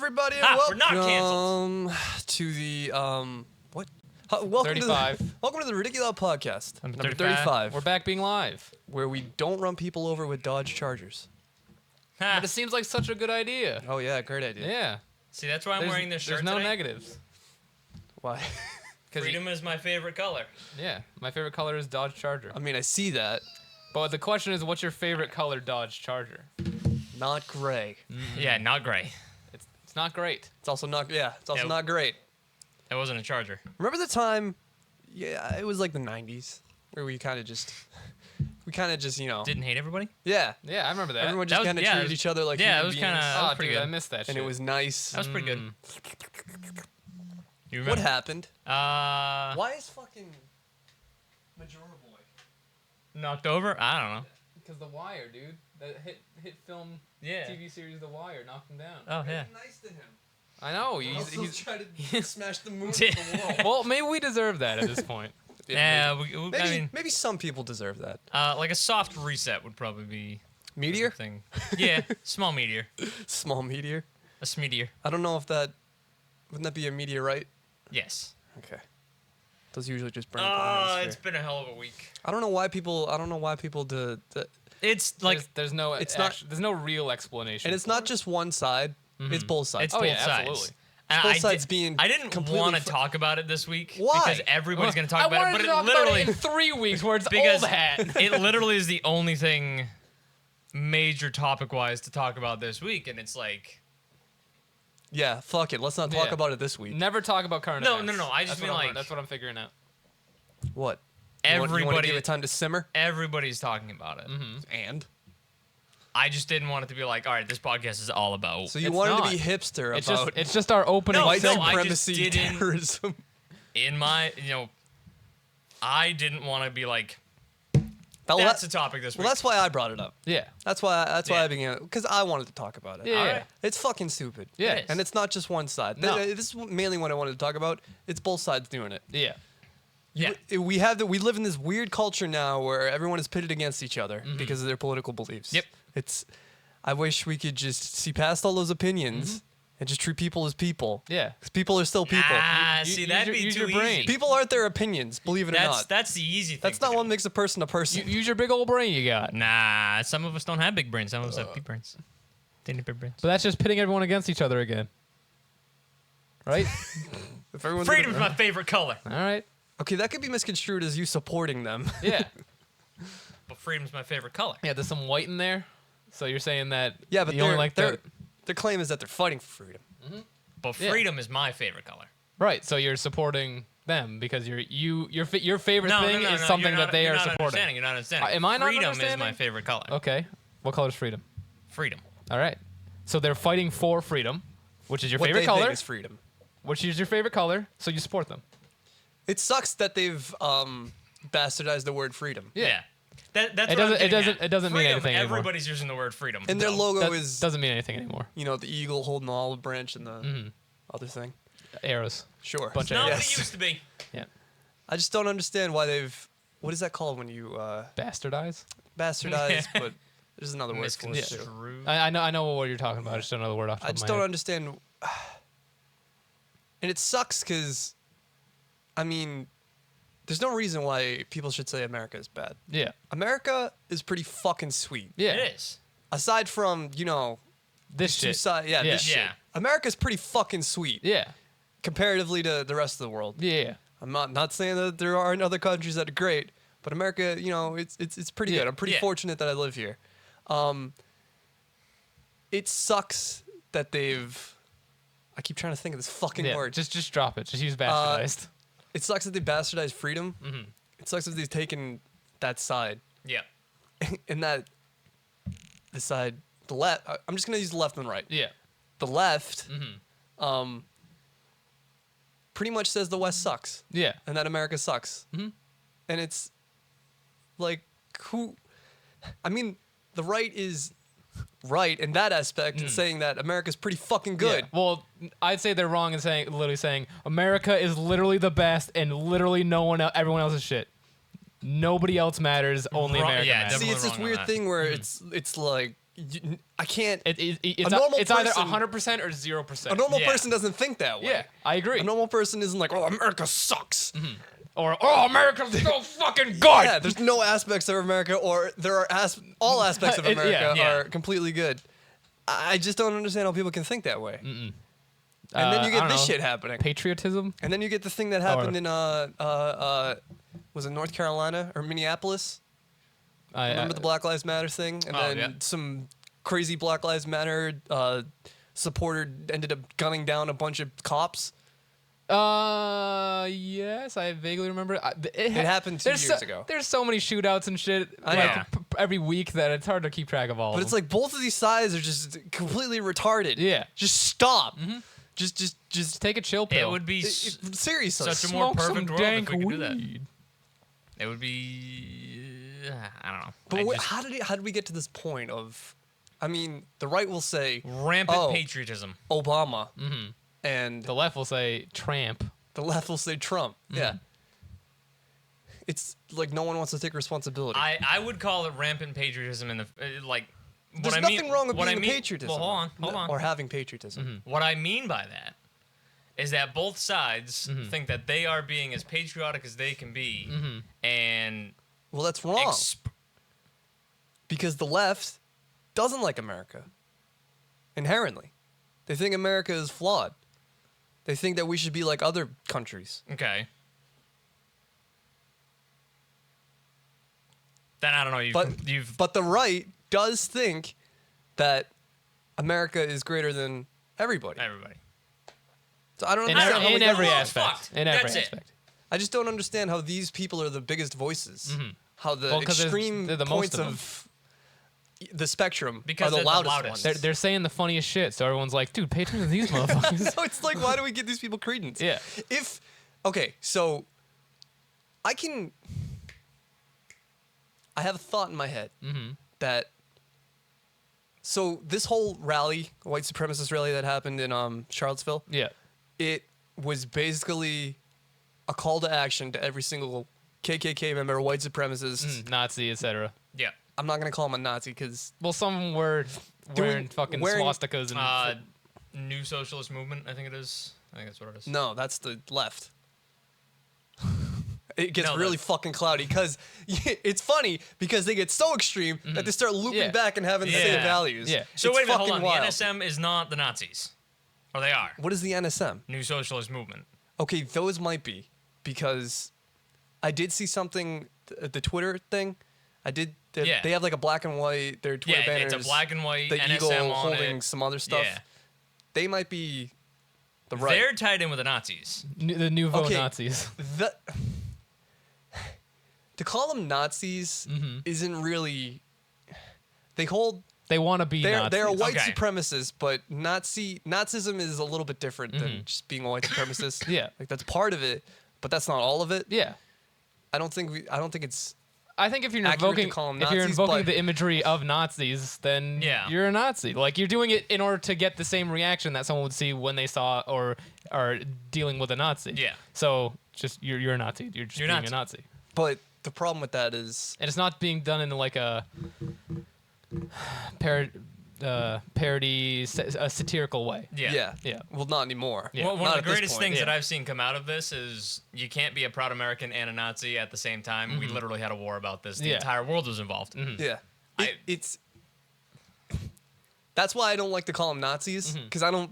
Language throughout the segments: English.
everybody, and we're not canceled. to the welcome 35. Welcome to the Ridiculoud podcast, number 35. 35, We're back being live. where we don't run people over with Dodge Chargers. But it seems like such a good idea. Oh yeah, great idea. Yeah. See, that's why I'm wearing this shirt There's no today. negatives. Why? Freedom is my favorite color. Yeah. My favorite color is Dodge Charger. I mean, I see that. But the question is, what's your favorite color Dodge Charger? Not gray. Yeah, not gray. It's not great. It's also not. Yeah, it's also not great. That wasn't a Charger. Remember the time? Yeah, it was like the '90s where we kind of just, you know. Didn't hate everybody? Yeah. Yeah, I remember that. Everyone just kind of treated each other like yeah, human it was kind beings. of Oh, pretty dude, good. I missed that shit. And it was nice. That was pretty good. You remember? What happened? Why is fucking Majora Boy knocked over? I don't know. Because The Wire, dude. That hit film TV series The Wire knocked him down. Oh, yeah. Nice to him. I know. He's trying to smash the moon with the wall. Well, maybe we deserve that at this point. Yeah, I mean, maybe some people deserve that. like a soft reset would probably be Meteor? a good thing. Yeah, small meteor. Small meteor. A smeteor. I don't know if wouldn't that be a meteorite? Yes. Okay. Those usually just burn up the atmosphere. It's been a hell of a week. I don't know why people do. It's like there's no real explanation. And it's not just one side. It's both sides. it's both sides. absolutely. And both sides being I didn't completely want to talk about it this week Why? because everybody's going to talk about it, but it about literally it in 3 weeks where it's because old hat. it literally is the only thing major topic-wise to talk about this week, and it's like Yeah, fuck it. Let's not talk about it this week. Never talk about current events. No. I just mean like that's what I'm figuring out. What? You want to everybody. give it time to simmer? Everybody's talking about it, And? I just didn't want it to be like, all right, this podcast is all about. So you It's wanted not. to be hipster It's about just our opening. No, white no, I supremacy, just didn't- terrorism. in my, I didn't want to be like. Well, That's the topic this week. Well, that's why I brought it up. Yeah. That's why Yeah. I began, because I wanted to talk about it. Yeah. All right. It's fucking stupid. Yeah. It is. And it's not just one side. No. This is mainly what I wanted to talk about. It's both sides doing it. Yeah. Yeah. We live in this weird culture now where everyone is pitted against each other because of their political beliefs. Yep. I wish we could just see past all those opinions and just treat people as people. Yeah. Because people are still people. See, that'd be use too your brain. easy. People aren't their opinions, believe it or not. That's the easy thing. That's to not do. what makes a person a person. Use your big old brain you got. Nah, some of us don't have big brains. Some of us have big brains. Tiny big brains. But that's just pitting everyone against each other again. Right? If everyone's Freedom's gonna- my favorite color, All right. Okay, that could be misconstrued as you supporting them. Yeah. but freedom's my favorite color. Yeah, there's some white in there. So you're saying that Yeah, but you only like their the claim is that they're fighting for freedom. But Yeah. freedom is my favorite color. right. So you're supporting them because your favorite No, thing no, is no, something you're that not- they you're are not supporting. Understanding. You're not understanding. Am I not Freedom is my understanding? favorite color. Okay. What color is freedom? Freedom. All right. So they're fighting for freedom, which is your What favorite they color. think is freedom. Which is your favorite color, so you support them. It sucks that they've bastardized the word freedom. Yeah. That's It what I'm doesn't- it getting doesn't- at. it doesn't mean Freedom, anything anymore. Everybody's using the word freedom. And their though. logo That is, doesn't mean anything anymore. the eagle holding the olive branch and the other thing. Arrows. Sure. Bunch Not of what arrows. it used to be. Yeah. I just don't understand why they've. What is that called when you Bastardize. bastardize? But there's another word for it. too. Misconstrued. I know what you're talking about. I just don't know the word off the top I of just my don't head. understand. And it sucks because, I mean, there's no reason why people should say America is bad. Yeah. America is pretty fucking sweet. Yeah. It is. Aside from, This two shit. sides. Yeah, Yeah. this shit. Yeah. America's pretty fucking sweet Yeah. comparatively to the rest of the world. Yeah. I'm not saying that there aren't other countries that are great, but America, it's pretty Yeah. good. I'm pretty Yeah. fortunate that I live here. It sucks that they've. I keep trying to think of this fucking Yeah. word. Just drop it. Just use bastardized. It sucks that they bastardized freedom. Mm-hmm. It sucks that they've taken that side, Yeah. and that the side, the left. I'm just gonna use the left and the right. Yeah. The left, Mm-hmm. pretty much says the West sucks Yeah. and that America sucks. Mhm. And it's like who? I mean, the right is right in that aspect in saying that America's pretty fucking good. Yeah. Well, I'd say they're wrong in literally saying America is literally the best and literally everyone else is shit. Nobody else matters. Only Wrong- America yeah, matters. See, definitely it's this wrong on weird that. thing where it's like I can't. It's normal it's either person- 100% or 0%. A normal Yeah. person doesn't think that way. Yeah, I agree. A normal person isn't like, oh, America sucks. Or America's so fucking good. Yeah, there's no aspects of America, or there are all aspects of America Yeah. are completely good. I just don't understand how people can think that way. And then you I get don't this know. shit happening. Patriotism. And then you get the thing that happened in was it North Carolina or Minneapolis? Remember the Black Lives Matter thing? And then some crazy Black Lives Matter supporter ended up gunning down a bunch of cops. Yes, I vaguely remember. It happened 2 there's years ago. There's so many shootouts and shit I like, know. every week that it's hard to keep track of all But of it's them. like both of these sides are just completely retarded. Yeah. Just stop. Just Just take a chill pill. It would be seriously. such a more Smoke some perfect world dank if we could do that. weed. It would be. I don't know. But I wait, just- how did we get to this point of? I mean, the right will say rampant oh, patriotism. Obama, and The left will say tramp. the left will say Trump. Yeah. It's like no one wants to take responsibility. I would call it rampant patriotism in the like. There's what I nothing mean, wrong with what being I mean, patriotism. Well, hold on. Or having patriotism. What I mean by that is that both sides Mm-hmm. think that they are being as patriotic as they can be, and Well, that's wrong because the left doesn't like America inherently. They think America is flawed. They think that we should be like other countries. okay. Then I don't know. You've But the right does think that America is greater than everybody. everybody. So I don't In, understand. how we in got every here. aspect. fucked. In every That's it. aspect. I just don't understand how these people are the biggest voices. How the Well, 'cause extreme they're the most points of them. of the spectrum Because are the they're the loudest, loudest. ones. They're saying the funniest shit, so everyone's like, dude, pay attention to these motherfuckers. So it's like, why do we give these people credence? Yeah. So I have a thought in my head that. So this whole rally, white supremacist rally that happened in Charlottesville, Yeah. it was basically a call to action to every single KKK member, white supremacist. Nazi, etc. Yeah. I'm not gonna call him a Nazi because Well, some were wearing fucking wearing- swastikas and New Socialist Movement. I think it is. I think that's what it is. no, that's the left. It gets No, really that- fucking cloudy because it's funny because they get so extreme that they start looping Yeah. back and having the same Yeah. values. Yeah. So It's wait a minute, hold fucking on. wild. The NSM is not the Nazis, or they are. What is the NSM? New Socialist Movement. Okay, those might be because I did see something, the Twitter thing. Yeah. They have like a black and white. Their Twitter Yeah, banners. it's a black and white the NSM eagle on holding it. some other stuff. Yeah. They might be the right. They're tied in with the Nazis. the nouveau Okay. Nazis. To call them Nazis Mm-hmm. isn't really. They hold. They want to be They're Nazis. white Okay. supremacists, but Nazism is a little bit different than just being a white supremacist. Mm-hmm. Yeah. like that's part of it, but that's not all of it. Yeah. I don't think it's. I think if you're Accurate to invoking call 'em if you're Nazis, invoking but- the imagery of Nazis, then Yeah. you're a Nazi. Like you're doing it in order to get the same reaction that someone would see when they saw or are dealing with a Nazi. Yeah. So just you're a Nazi. You're just You're being Nazi. a Nazi. But the problem with that is And it's not being done in like a parody, a satirical way. Yeah. Yeah. Well, not anymore. Yeah. Well, one Not of the at this greatest point. things that Yeah. I've seen come out of this is you can't be a proud American and a Nazi at the same time. We literally had a war about this. The Yeah. entire world was involved. Yeah. I- It's. That's why I don't like to call them Nazis because I don't.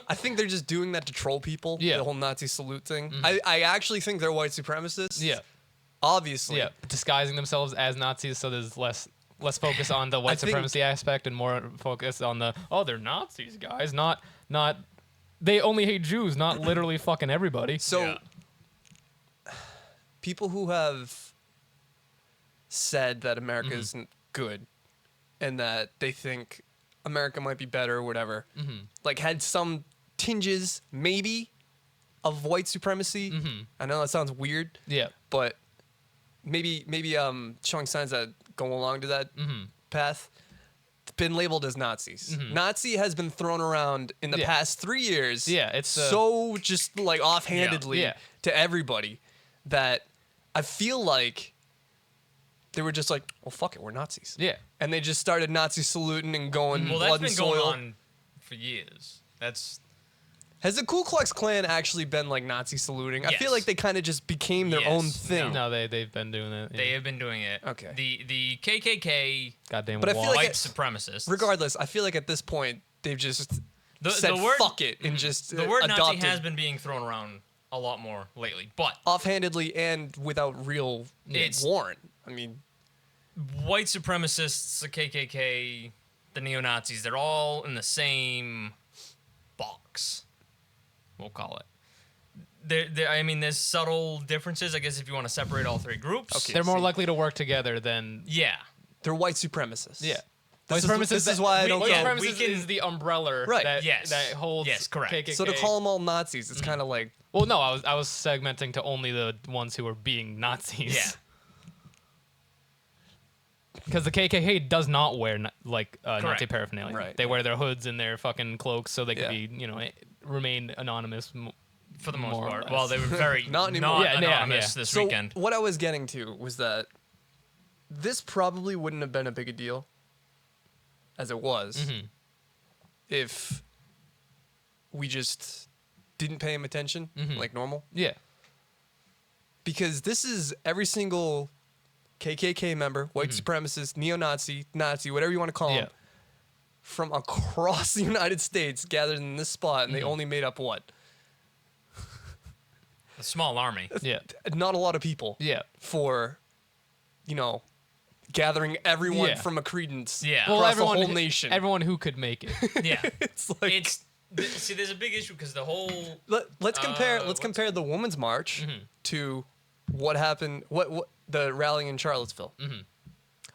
I think they're just doing that to troll people. Yeah. The whole Nazi salute thing. I actually think they're white supremacists. Yeah. Obviously. Yeah. Disguising themselves as Nazis so there's less focus on the white think- supremacy aspect and more focus on the they're Nazis, guys. Not they only hate Jews, not literally fucking everybody. So. Yeah. People who have said that America isn't good and that they think America might be better or whatever, like had some tinges maybe of white supremacy. I know that sounds weird, Yeah. but maybe showing signs that go along to that path been labeled as Nazis. Nazi has been thrown around in the Yeah. past 3 years. Yeah, it's, so just like offhandedly Yeah. to everybody that I feel like They were just like, well, fuck it, we're Nazis. Yeah. And they just started Nazi saluting and going Well, blood that's and been going soil. on for years. Has the Ku Klux Klan actually been like Nazi saluting? I feel Yes. like they kind of just became their own Yes. thing. No, they've been doing it. They have been doing it. Okay. The KKK, Goddamn But I feel wall. like white it- supremacists. Regardless, I feel like at this point they've just said the word, fuck it and just the word Nazi adopted has been being thrown around a lot more lately. But offhandedly and without real It's- warrant. I mean, white supremacists, the KKK, the neo-Nazis, they're all in the same box, we'll call it. I mean, there's subtle differences, I guess, if you want to separate all three groups. Okay. They're more See. likely to work together than. Yeah. they're white supremacists. Yeah. This White is, this supremacists- is why I don't White yeah, go. we supremacists can- is the umbrella Right. that, Yes. that holds Yes, correct. KKK. So to call them all Nazis, it's kind of like Well, no, I was segmenting to only the ones who were being Nazis. Yeah. Because the KKK does not wear Nazi Correct. paraphernalia. Right. They wear their hoods and their fucking cloaks so they Yeah. can be, remain anonymous. For the most More or part. less. Well, they were very Not anymore. Yeah, yeah, anonymous yeah. this so. weekend. What I was getting to was that this probably wouldn't have been a big a deal as it was Mm-hmm. if we just didn't pay him attention Mm-hmm. like normal. Yeah. Because this is every single KKK member, white supremacist, neo-Nazi, Nazi, whatever you want to call Yeah. them, from across the United States gathered in this spot, and they only made up what? A small army. Yeah. Not a lot of people Yeah. for, gathering everyone Yeah. from a credence Yeah. Well, across everyone, the whole nation. Everyone who could make it. Yeah. It's like See, there's a big issue because the whole let's compare what's- the women's march to what happened what the rallying in Charlottesville.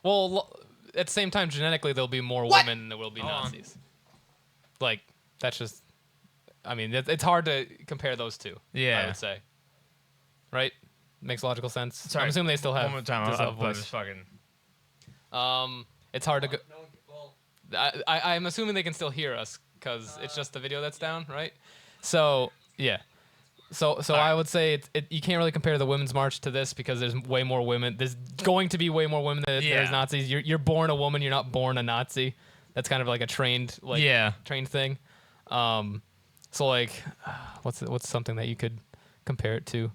Well, at the same time, genetically, there'll be more What? women than there will be Hold on. Nazis. Like, that's just. I mean, it's hard to compare those two. I Yeah. would say. Right? Makes logical sense. Sorry, I'm assuming they still have. one more time. this I'll voice. just fucking. It's hard to go. I'm assuming they can still hear us because it's just the video that's down, right? So yeah. So I would say you can't really compare the women's march to this because there's way more women. There's going to be way more women than Yeah. there's Nazis. You're born a woman. You're not born a Nazi. That's kind of like a trained trained thing. So like, what's something that you could compare it to?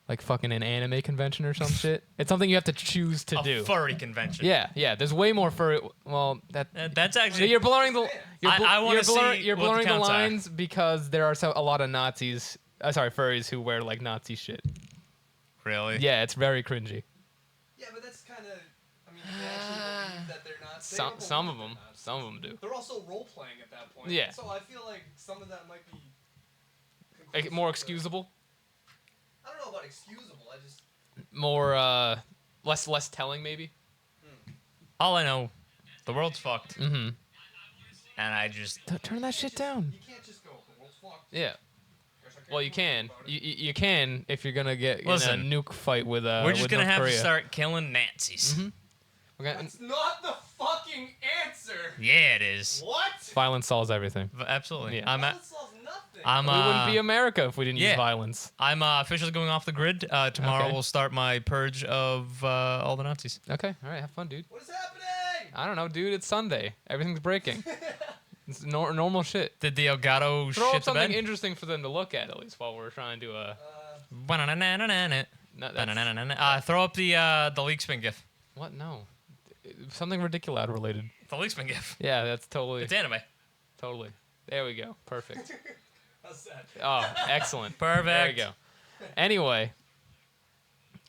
Like fucking an anime convention or some shit. It's something you have to choose to A do. furry convention. Yeah. There's way more furry. Well, That's actually. you're blurring the. I wanna see You're what the blurring the counts are. lines because there are a lot of Nazis. Furries who wear like Nazi shit. Really? Yeah, it's very cringy. Yeah, but that's kind of they actually believe that they're not. Some of them do. They're also role playing at that point. Yeah. So I feel like some of that might be Like, more excusable, I don't know about excusable. I just more less telling maybe. All I know, the world's fucked, Mm-hmm. and I just. Turn that shit down. you can't just go the world's fucked. Yeah. Well, you can. You can if you're gonna get Listen, in a nuke fight with We're just with gonna North have Korea. to start killing Nazis. We're gonna- That's not the fucking answer. Yeah, it is. What? violence solves everything. Absolutely. Yeah. I'm. That solves nothing. I'm. We wouldn't be America if we didn't use yeah. violence. I'm officially going off the grid. Tomorrow Okay. we'll start my purge of all the Nazis. Okay. All right. Have fun, dude. What is happening? I don't know, dude. It's Sunday. Everything's breaking. It's normal shit. Did the Elgato Throw shit up the something bed? interesting for them to look at least while we're trying to do a. No, that's- Throw up the leak spin gif. What? No. Something Ridiculoud related. The leak spin gif. Yeah, that's totally. It's anime. Totally. There we go. Perfect. How's that? Oh, excellent. Perfect. There we go. Anyway.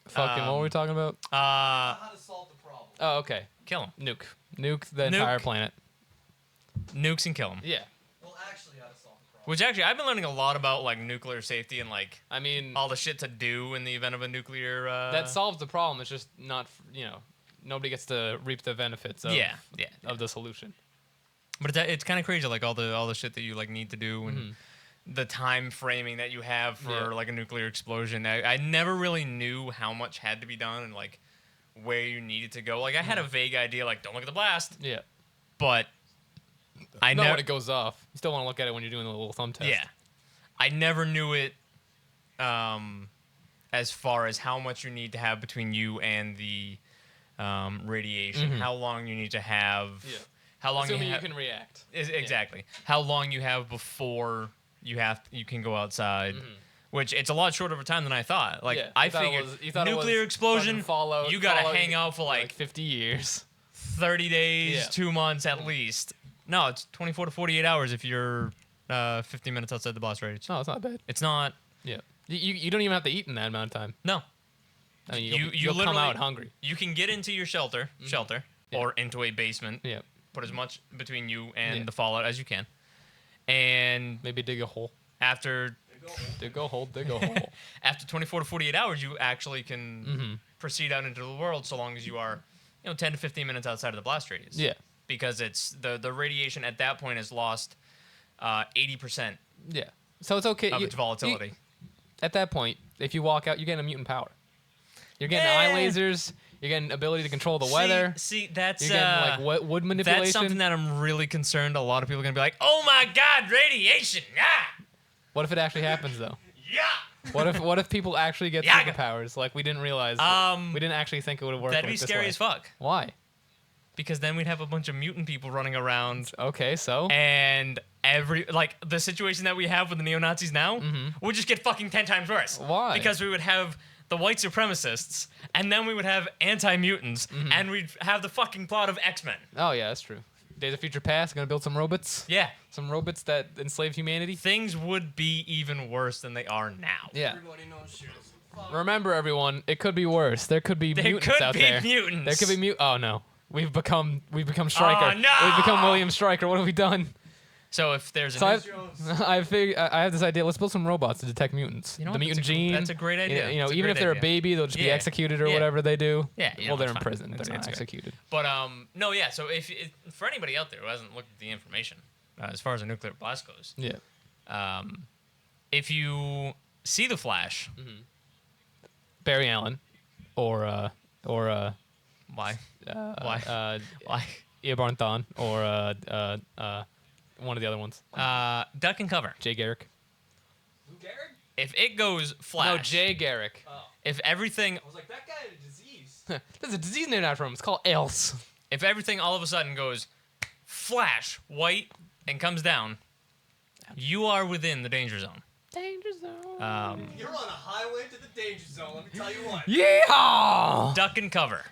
Fucking, what were we talking about? How to solve the problem? Oh, okay. Kill him. Nuke the entire planet. Nukes and kill him. Yeah. Well, actually, how to solve the problem. Which actually, I've been learning a lot about like nuclear safety and like I mean, all the shit to do in the event of a nuclear. that solves the problem. It's just not, nobody gets to reap the benefits of, yeah. of the solution. But it's kind of crazy, like all the shit that you like need to do and the time framing that you have for Yeah. like a nuclear explosion. I never really knew how much had to be done and like where you needed to go. Like I had a vague idea, like don't look at the blast, Yeah. but I Not never. when it goes off. You still want to look at it when you're doing the little thumb test. Yeah, I never knew it. As far as how much you need to have between you and the radiation, how long you need to have, how long Assuming you you can react. Exactly. How long you have before you can go outside. Which it's a lot shorter of a time than I thought. Like I figured nuclear explosion, Fallout, you gotta hang out for like 50 years, 30 days, 2 months at least. No, it's 24 to 48 hours if you're 15 minutes outside the blast radius. No, it's not bad. It's not. Yeah. You don't even have to eat in that amount of time. No. I mean, You you'll come literally- out hungry. You can get into your shelter, or into a basement. Yeah. Put as much between you and the fallout as you can, and Maybe dig a hole. after Dig a hole. Dig a hole. after 24 to 48 hours, you actually can proceed out into the world, so long as you are, 10 to 15 minutes outside of the blast radius. Yeah. Because it's the radiation at that point has lost 80% Yeah. So it's okay. of its volatility. At that point, if you walk out, you're getting a mutant power. You're getting eye lasers. You're getting ability to control the weather. See, that's You're getting like wood manipulation. that's something that I'm really concerned. A lot of people are gonna be like, "Oh my God, radiation!" Yeah. What if it actually happens though? Yeah. What if people actually get Yaga. superpowers? Like we didn't realize. We didn't actually think it would have worked. That'd be like this scary way. as fuck. Why? Because then we'd have a bunch of mutant people running around, Okay, so and the situation that we have with the neo-Nazis now would just get fucking 10 times worse. Why? Because we would have the white supremacists, and then we would have anti-mutants, and we'd have the fucking plot of X-Men. oh yeah, that's true. Days of Future Past, gonna build some robots. Yeah. Some robots that enslave humanity. Things would be even worse than they are now. Yeah. Everybody knows shit is fuck. Remember, everyone, it could be worse. There could be There mutants could out be there. mutants. There could be Oh no, we've become Stryker. Oh, no! We've become William Stryker. What have we done? So if there's So an I have this idea. Let's build some robots to detect mutants. You know the what? mutant That's a- gene. that's a great idea. You know, That's a even if great they're a idea. baby, they'll just be Yeah. executed or Yeah. whatever they do. Yeah, Well, they're it's in fine. prison. They're It's not good. executed. But no, yeah. So if for anybody out there who hasn't looked at the information, as far as a nuclear blast goes, Yeah. if you see the Flash, Barry Allen, or why? why? Why? Eobard Thawne, or one of the other ones. Duck and cover. Jay Garrick. Who, Garrett? If it goes Flash, No, Jay Garrick. Oh. if everything, I was like, that guy had a disease. There's a disease named after him. It's called ALS. if everything all of a sudden goes Flash, white, and comes down, you are within the danger zone. Danger zone. You're on a highway to the danger zone, let me tell you what. Yeah. Duck and cover.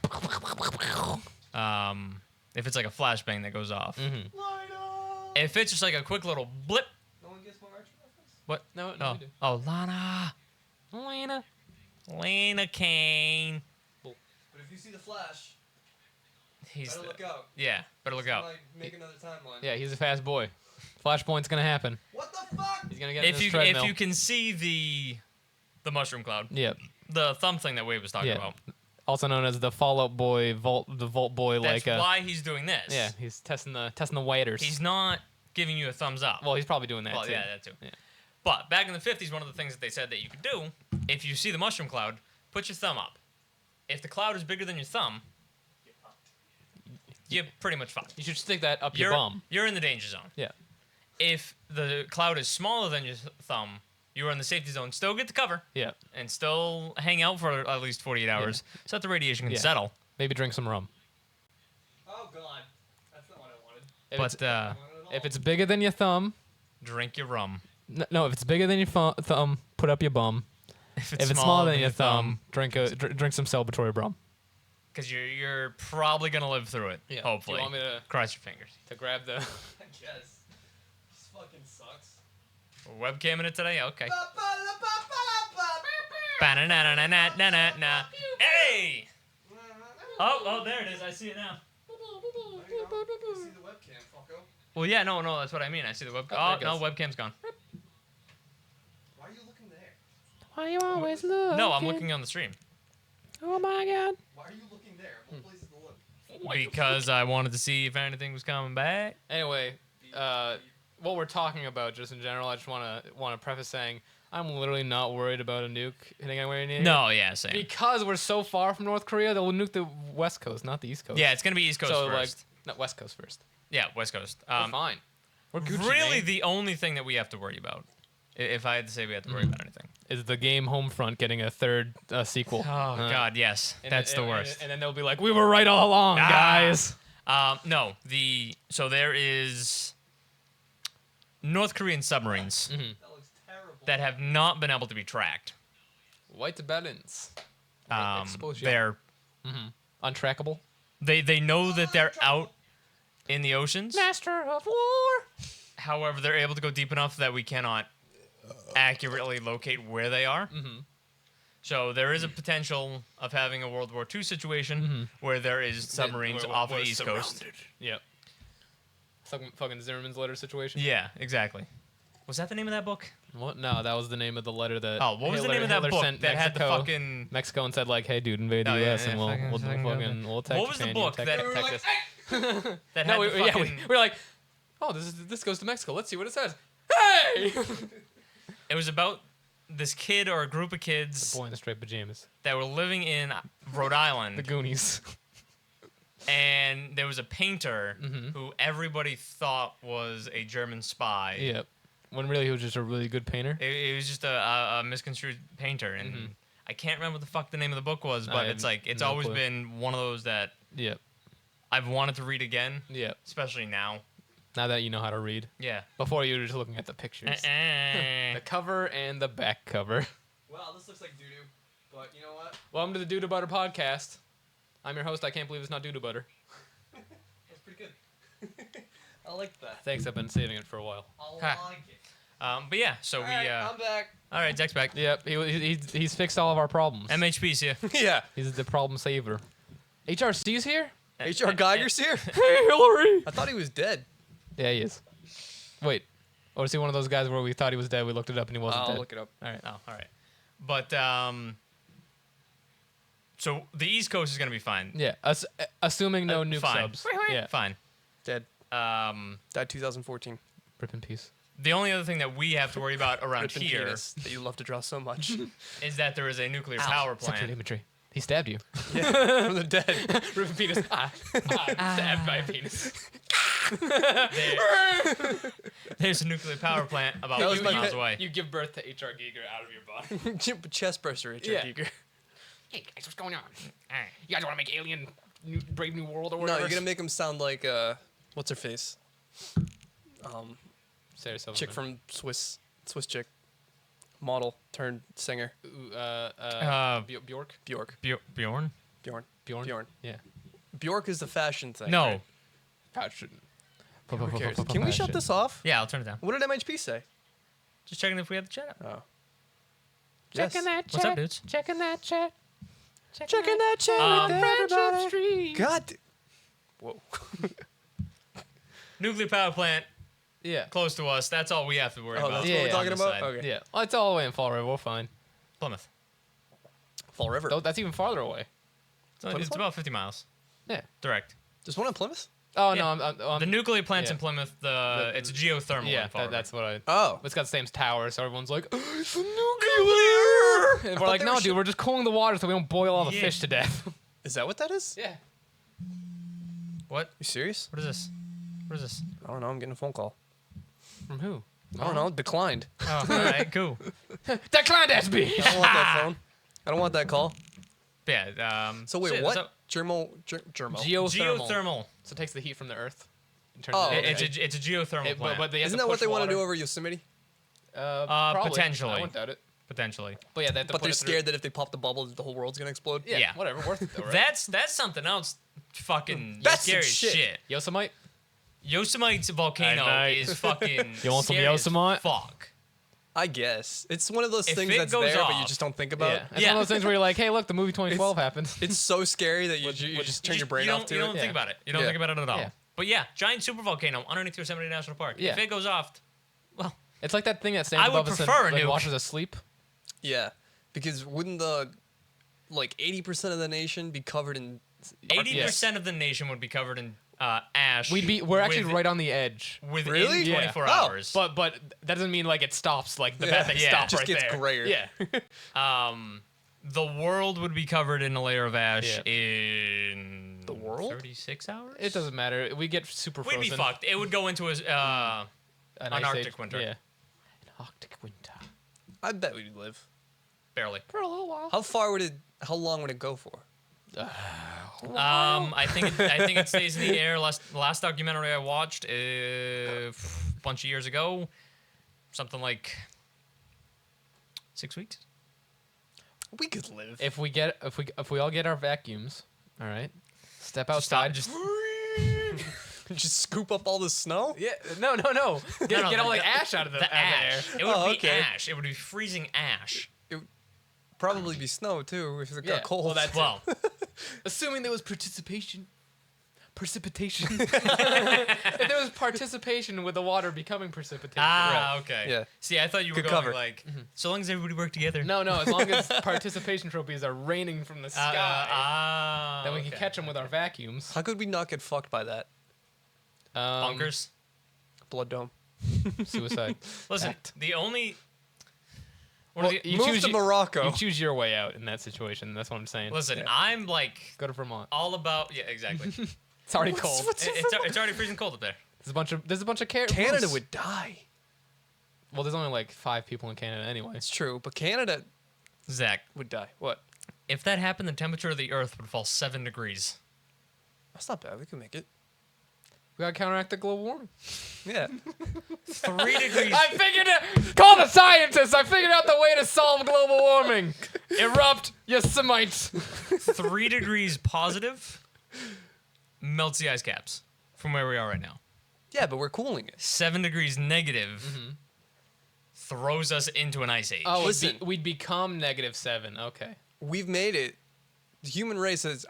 If it's like a flashbang that goes off. Line up. If it's just like a quick little blip. No one gets my Archer reference? What? No, Oh, we do. oh, Lana. Lana Kane. But if you see the Flash, He's better look out. yeah. Better look out. Might make another timeline. Yeah, he's a fast boy. Flashpoint's gonna happen. What the fuck? He's gonna get in If his you treadmill. can see the mushroom cloud, Yep. the thumb thing that Wade was talking Yeah. about. Also known as the Fallout Boy, the Vault Boy, That's like why he's doing this. yeah, he's testing the waders. He's not giving you a thumbs up. well, he's probably doing that Well, too. yeah, that too. Yeah. But back in the 50s, one of the things that they said that you could do, if you see the mushroom cloud, put your thumb up. If the cloud is bigger than your thumb, you're pretty much fucked. You should stick that up your bum. You're in the danger zone. Yeah. If the cloud is smaller than your thumb, you are in the safety zone. Still get the cover Yeah. and still hang out for at least 48 hours so that the radiation can Yeah. settle. Maybe drink some rum. Oh god. That's not what I wanted. If But it's, I wanted it all. if it's bigger than your thumb, drink your rum. no, if it's bigger than your thumb, put up your bum. If If it's smaller than your thumb, drink some celebratory rum. because you're probably gonna live through it. Yeah. Hopefully. Do you want me to Cross your fingers. grab the? I guess. This fucking sucks. We're webcamming it today. Okay. Ba-ba-la-ba-ba-ba. Ba-na-na-na-na-na-na. Hey! Oh, there it is. I see it now. There you go. You see the webcam, fucko. Well, yeah, no, that's what I mean. I see the webcam. Oh, Oh, there it no, webcam's gone. Why are you looking there? Why you always look? No, I'm looking on the stream. Oh my god. Why are you looking there? What place is the look? Because I wanted to see if anything was coming back. Anyway, what we're talking about, just in general, I just want to preface saying I'm literally not worried about a nuke hitting anywhere near. No, yeah, same. Because we're so far from North Korea, they'll nuke the West Coast, not the East Coast. Yeah, it's gonna be East Coast so first. not West Coast first. Yeah, West Coast. We're fine. We're Gucci, Really, man. the only thing that we have to worry about, if I had to say we have to worry about anything, is the game Homefront getting a third sequel. Oh God, yes, that's the worst. And then they'll be like, we were right all along, guys. No, so there is North Korean submarines That looks terrible. that have not been able to be tracked. White balance. Exposure. They're Untrackable. they know that they're out in the oceans. Master of War. However, they're able to go deep enough that we cannot accurately locate where they are. So there is a potential of having a World War II situation where there is submarines off the East Coast. Yep. Fucking Zimmerman's letter situation. Yeah, exactly. Was that the name of that book? What? No, that was the name of the letter that. Oh, what was the name of that Hitler book sent that had the Mexico- fucking? Mexico and said like, "Hey, dude, invade the Oh, yeah, U.S. yeah, and we'll attack What was the Japan, you book attack- that- attack us." That No, had the fucking, we were like, "Oh, this goes to Mexico. Let's see what it says." Hey! It was about this kid or a group of kids Boy in the striped pajamas. that were living in Rhode Island. The Goonies. And there was a painter who everybody thought was a German spy. Yep. When really he was just a really good painter. It was just a misconstrued painter, and I can't remember what the fuck the name of the book was, but it's like it's no always clue. been one of those that Yep. I've wanted to read again, Yep. especially now. Now that you know how to read. Yeah. Before you were just looking at the pictures. The cover and the back cover. Wow, this looks like doo-doo. But you know what? Welcome to the Doo Doo Butter podcast. I'm your host. I can't believe it's not Doo Doo Butter. That's pretty good. I like that. Thanks. I've been saving it for a while. I Ha. like it. But yeah, so All right, I'm back. all right, Zack's back. Yep. He's fixed all of our problems. MHP's here. Yeah. He's the problem saver. HRC's here. H.R. Geiger's here? Hey, Hillary. I thought he was dead. Yeah, he is. Wait. Or is he one of those guys where we thought he was dead? We looked it up and he wasn't I'll dead. look it up. All right. Oh, all right. But so the East Coast is gonna be fine. Yeah. Assuming no nuke fine. subs. Yeah. Fine. Dead. Died 2014. Rip in peace. The only other thing that we have to worry about around Ripping here penis that you love to draw so much. is that there is a nuclear Ow. power Sexual plant. imagery. He stabbed you. Yeah, from the dead. Rip in penis. Stabbed by a penis. There's a nuclear power plant about That was 50 my miles pet- away. You give birth to H.R. Giger out of your body. Chest burster, Richard Yeah. Giger. Hey guys, what's going on? Alright. You guys want to make Alien Brave New World or No, whatever? you're gonna make him sound like what's her face? Sarah Silverman. Chick from Swiss chick, model turned singer. Bjork. Bjork. Bjorn? Bjorn. Yeah. Bjork is the fashion thing. No. right? Passion. Who cares? Can we shut this off? Yeah, I'll turn it down. What did MHP say? Just checking if we have the chat up. Oh. Checking Yes. that chat. What's up, dudes? Checking that chat. Checking that chat Um, with Friendship everybody. Street. God. Whoa. Nuclear power plant Yeah. close to us. That's all we have to worry Oh, about. that's Yeah, what we're yeah, talking on this about? side. Okay. Yeah. Well, it's all the way in Fall River. We're fine. Plymouth. Fall River. Oh, that's even farther away. It's about 50 miles. Yeah. Direct. There's one in Plymouth? Oh Yeah. no, I'm The nuclear plant's yeah. in Plymouth. It's geothermal. yeah, in Fall River. that's what I. Oh. It's got the same tower, so everyone's like, it's a nuclear. And we're thought like, they no, were dude, we're just cooling the water so we don't boil all the Yeah. fish to death. Is that what that is? Yeah. What? You serious? What is this? What is this? I don't know. I'm getting a phone call. From who? I don't know. Declined. Oh, all right, cool. Declined SB. I don't want that phone. I don't want that call. Yeah. So wait, shit, what? so- Germo. Geothermal. So it takes the heat from the earth. and turns Oh, it okay. into- It's a geothermal plant. But they have Isn't to that what push they want to water. do over Yosemite? Probably. potentially. I wouldn't doubt it. Potentially. But yeah, they have to But put they're it through- scared that if they pop the bubble, the whole world's gonna explode. Yeah, Yeah. whatever. Worth it though, right? That's something else. Fucking That's some scary as shit. shit. Yosemite. Yosemite's volcano Hey, mate. is fucking. You want some scary as Yosemite? Fuck. I guess it's one of those If things it that's goes there, but you off- just don't think about. Yeah. It's Yeah. one of those things where you're like, hey, look, the movie 2012 happened. It's so scary that you just turn your brain you off don't, to you it. don't think Yeah. about it. You don't Yeah. think about it at all. Yeah. But yeah, giant super volcano underneath Yosemite National Park. Yeah. If it goes off, well, It's like that thing that stands I would above us and prefer a like, nuke. watches us sleep. Yeah, because wouldn't the 80% of the nation be covered in 80% of the nation would be covered in ash. We're actually right on the edge. within Really? Yeah. 24 Oh, hours. But that doesn't mean like it stops like the Yeah. bad thing Yeah. stops Just right gets there. grayer. Yeah. The world would be covered in a layer of ash Yeah. in The world? 36 hours. It doesn't matter. We get super We'd frozen. be fucked. It would go into An an ice Arctic age. winter. Yeah. An Arctic winter. I bet we'd live. barely. For a little while. How long would it go for? I think it stays in the air. Last documentary I watched a bunch of years ago, something like 6 weeks. We could live. If we all get our vacuums, all right. Step outside. Just Just scoop up all the snow? Yeah. No. Get all the ash out of the air. It would be okay. ash. It would be freezing ash. It would probably be snow too if it Yeah, got cold. well, that's Well, Assuming there was precipitation. If there was participation with the water becoming precipitation. okay. Yeah. See, I thought you were Good going cover. like, so long as everybody worked together. No, as long as participation trophies are raining from the sky, then we can catch them with our vacuums. How could we not get fucked by that? Bunkers. Blood dome. Suicide. Listen, Act. the only. Well, Move to Morocco. You choose your way out in that situation. That's what I'm saying. Listen, Yeah. I'm like Go to Vermont. all about. Yeah, exactly. It's already cold. It's already freezing cold up there. There's a bunch of Canada would die. Well, there's only like 5 people in Canada anyway. It's true, but Canada Zakk, would die. What? if that happened, the temperature of the Earth would fall 7 degrees. That's not bad. We can make it. We gotta counteract the global warming. Yeah. 3 degrees. I figured it. Call the scientists. I figured out the way to solve global warming. Erupt, you Semites. 3 degrees positive melts the ice caps from where we are right now. Yeah, but we're cooling it. 7 degrees negative throws us into an ice age. Oh, Listen. we'd become -7. Okay. We've made it. The human race has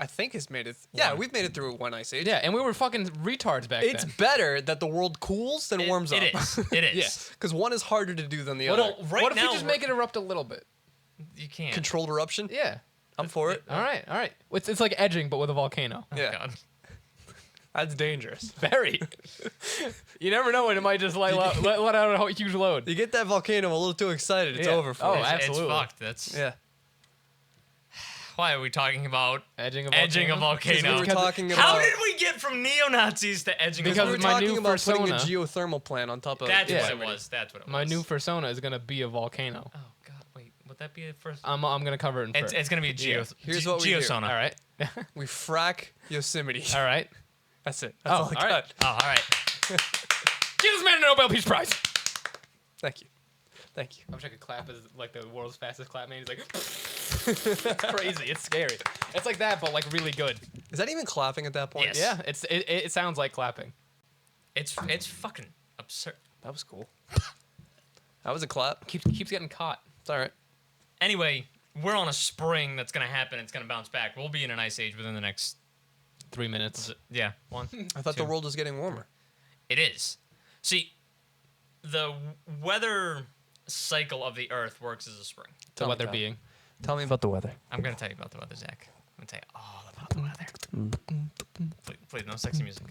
made it. Yeah, One. we've made it through one ice age. Yeah, and we were fucking retards back It's then. better that the world cools than warms up. It is. It is. Yes. Because one is harder to do than the Well, other. no, right what if now we just make it erupt a little bit? You can't. Controlled eruption? Yeah. I'm for it. All right. It's like edging, but with a volcano. Oh, Yeah. God. That's dangerous. Very. You never know when it might just let out a huge load. You get that volcano a little too excited, it's Yeah. over for Oh, you. absolutely. It's fucked. That's Yeah. why are we talking about Edging a edging a Because volcano? we were talking about. How did we get from neo-Nazis to edging Because a we were my volcano? new talking about putting a persona- geothermal plant on top of. That's Yeah. what it was. That's what it was. My new persona is gonna be a volcano. Oh God! Wait, would that be a first? I'm gonna cover it in first. It's gonna be a geo. Here's what we do. Geosona. All right. We frack Yosemite. All right. That's it. That's all I all right. got. Oh, all right. Give this man a Nobel Peace Prize. Thank you. Thank you. I wish I could clap as like the world's fastest clap man. He's like, it's crazy. It's scary. It's like that, but like really good. Is that even clapping at that point? Yes. Yeah. It sounds like clapping. It's fucking absurd. That was cool. That was a clap. Keeps getting caught. It's all right. Anyway, we're on a spring that's gonna happen. It's gonna bounce back. We'll be in an ice age within the next. 3 minutes. Yeah, one. I thought the Two. world was getting warmer. It is. See, the weather cycle of the Earth works as a spring. The Tell me weather about it. being. Tell me about the weather. I'm gonna tell you about the weather, Zach. I'm gonna tell you all about the weather. Please, no sexy music.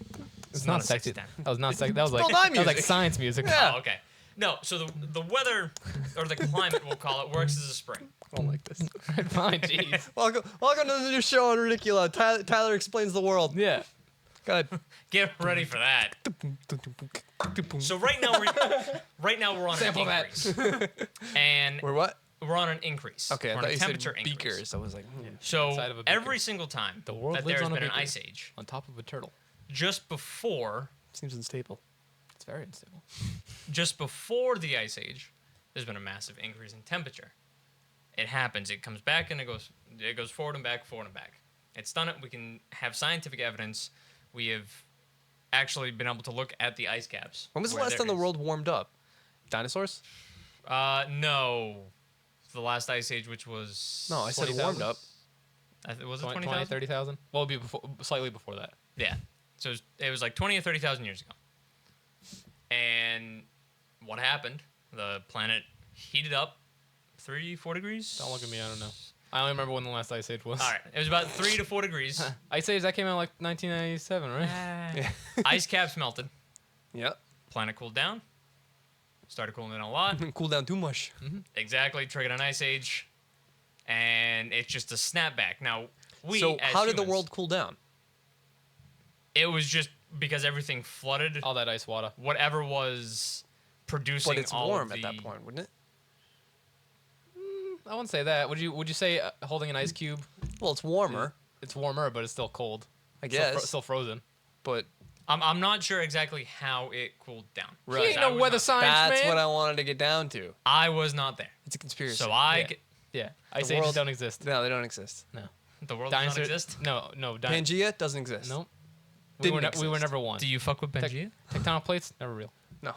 It's not sexy. Dan. That was not sexy. That was Still like not that was like music. science music. Yeah. Oh, okay. No, so the weather, or the climate, we'll call it, works as a spring. I don't like this. Fine. Jeez. welcome to the new show on Ridiculoud. Tyler explains the world. Yeah. Go ahead. Get ready for that. So right now we're on Sample an that. increase, and We're what? we're on an increase. Okay, I we're on thought a you temperature said increase. beakers. I was like, So Inside of a beaker. every single time The world that lives there's on a been an beaker. ice age, On top of a turtle. just before seems unstable. It's very unstable. the ice age, there's been a massive increase in temperature. It happens. It comes back and it goes forward and back, forward and back. It's done it. We can have scientific evidence. We have actually been able to look at the ice caps. When was the where last there time the is- world warmed up? Dinosaurs? No. The last ice age, which was... No, I said 20,000? warmed up. Was it 20, 20,000? 30,000? Well, it'd be slightly before that. Yeah. So it was like 20 or 30,000 years ago. And what happened? The planet heated up 3-4 degrees. Don't look at me. I don't know. I only remember when the last ice age was. All right. It was about 3 to 4 degrees. Ice age, that came out like 1997, right? Yeah. Ice caps melted. Yep. Planet cooled down. Started cooling down a lot. Cool down too much. Exactly. Triggered an ice age. And it's just a snapback. Now, So as how did the humans- world cool down? It was just because everything flooded. All that ice water. Whatever was producing But it's all warm of at that the- point, wouldn't it? I wouldn't say that. Would you say holding an ice cube? Well, it's warmer, It's warmer, but it's still cold. I Still guess. still frozen. But I'm not sure exactly how it cooled down. Right. He ain't I no was weather not- science, that's man. what I wanted to get down to. I was not there. It's a conspiracy. So Yeah. Ice The ages world- don't exist. No, they don't exist. No. the world does not Dinosaurs exist. No. Pangea doesn't exist. Nope. Didn't We were exist. never one. Do you fuck with Pangea? Tectonic plates never real. No.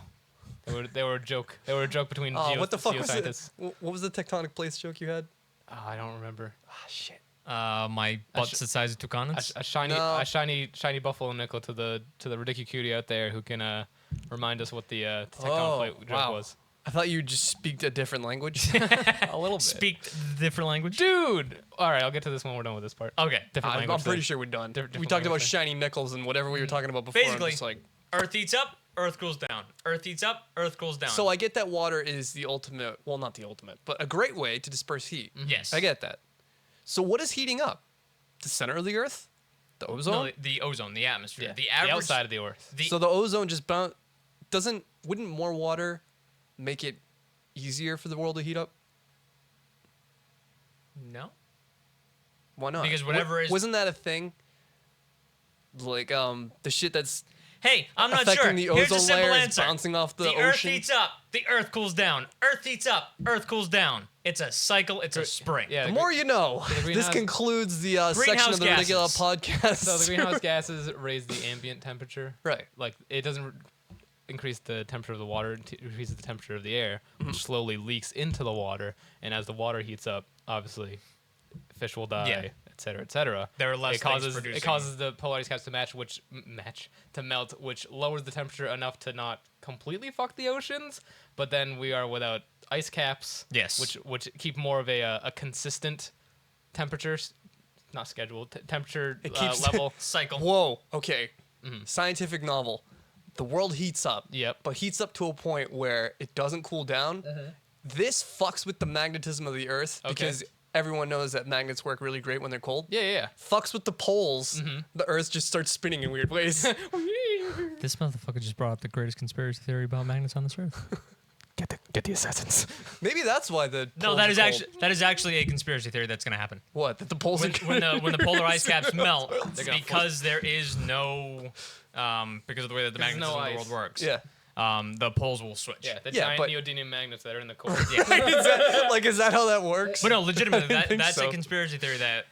They were a joke. They were a joke between What the fuck was it? geoscientists. What was the tectonic plates joke you had? Oh, I don't remember. Ah, shit. My butt's the size of two continents. A shiny No. shiny buffalo nickel to the Ridiculoud out there who can remind us what the tectonic plate joke wow. was. I thought you just speak a different language. A little bit. Speak different language. Dude. All right, I'll get to this when we're done with this part. Okay. Different I'm language. pretty thing. sure we're done. Different We talked about language thing. shiny nickels and whatever we were talking about before. I'm Basically, just like, Earth heats up, Earth cools down. Earth heats up, Earth cools down. so I get that water is the ultimate, well, not the ultimate, but a great way to disperse heat. yes, I get that. So what is heating up? The center of the Earth? The ozone? No, the ozone, the atmosphere, Yeah. the average outside of the Earth. So the ozone just wouldn't more water make it easier for the world to heat up? no. Why not? Because whatever is- wasn't that a thing? Like the shit that's Hey, I'm not affecting sure. the Here's a ozone simple layer is answer. bouncing off the Earth ocean. heats up, the Earth cools down. Earth heats up, Earth cools down. It's a cycle. It's a spring. Yeah. The more you know. the This greenhouse- concludes the section Greenhouse of the Ridiculoud gases. podcast. So the greenhouse gases raise the ambient temperature. Right. Like it doesn't increase the temperature of the water, it increases the temperature of the air, Mm-hmm. which slowly leaks into the water. And as the water heats up, obviously, fish will die, Yeah. et cetera, et cetera. There are less it things causes producing- it causes the polar ice caps to melt, which lowers the temperature enough to not completely fuck the oceans. But then we are without ice caps. Yes. Which keep more of a consistent temperature, not scheduled temperature It keeps- level. Cycle. Whoa. Okay. Scientific novel. The world heats up. Yep. But heats up to a point where it doesn't cool down. This fucks with the magnetism of the Earth Okay. because everyone knows that magnets work really great when they're cold. Yeah. Fucks with the poles. The Earth just starts spinning in weird ways. This motherfucker just brought up the greatest conspiracy theory about magnets on this Earth. Get the assassins. Maybe that's why the No, poles that are is cold. actually a conspiracy theory that's gonna happen. What? That the poles When, are when the polar ice caps melt, They're gonna because there is no because of the way that the There's no magnetism of the ice. world works. Yeah. The poles will switch. Yeah, the Yeah, giant but- neodymium magnets that are in the core. Yeah. Is that how that works? But no, legitimately, think that's so. a conspiracy theory that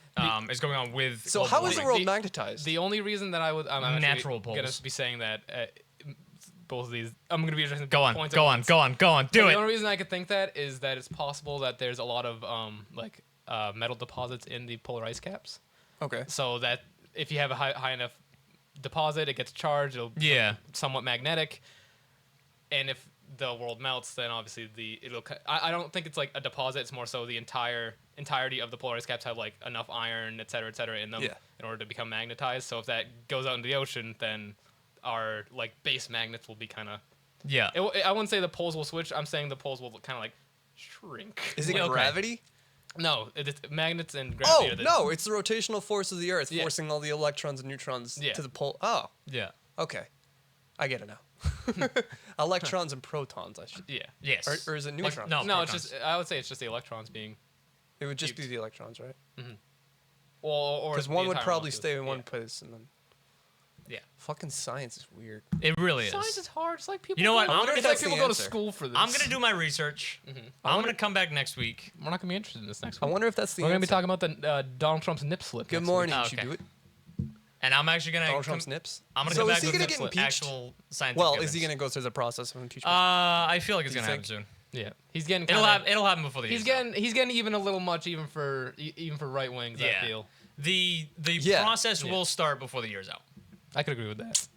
is going on with. So global how is the warming. world The- magnetized? The only reason that I'm actually Natural gonna poles. be saying that both of these, I'm gonna be addressing Go both on, points go at on, once. go on, go on, do The it. only reason I could think that is that it's possible that there's a lot of metal deposits in the polar ice caps. okay. So that if you have a high enough deposit, it gets charged. It'll Yeah. become somewhat magnetic. And if the world melts, then obviously I don't think it's like a deposit. It's more so the entirety of the polar ice caps have like enough iron, et cetera, in them Yeah. in order to become magnetized. So if that goes out into the ocean, then our like base magnets will be kind of. Yeah. I wouldn't say the poles will switch. I'm saying the poles will kind of like shrink. Is it Okay. gravity? No, it's magnets and gravity. Oh, are the, no, it's the rotational force of the Earth Yeah. forcing all the electrons and neutrons Yeah. to the pole. Oh, Yeah. okay. I get it now. Electrons and protons, I should. Yeah. Yes. Or is it Like, neutrons? no, No, it's protons. just. I would say it's just the electrons being. It would just Cubes. be the electrons, right? Or Because the one would entire probably molecules. stay in one Yeah. place and then. Yeah. Fucking science is weird. It really is. Science is hard. It's like people. You know what? Go, I'm wonder gonna if it's like that's people the go to answer. school for this. I'm gonna do my research. I'm gonna come back next week. We're not gonna be interested in this next I week. wonder if that's the We're gonna be answer. talking about the Donald Trump's nip slip. Good next morning. Oh, You should okay. do it. And I'm actually gonna. Donald Trump's nips. I'm gonna So come is back he with gonna nip get slip, impeached? actual scientific Well, evidence. is he going to go through the process of impeachment? I feel like it's Do you gonna happen think? soon. Yeah, he's getting. It'll kinda- happen. It'll happen before the He's year's out. getting even a little much even for right wings. Yeah. I feel. The Yeah. process Yeah. will start before the year's out. I could agree with that.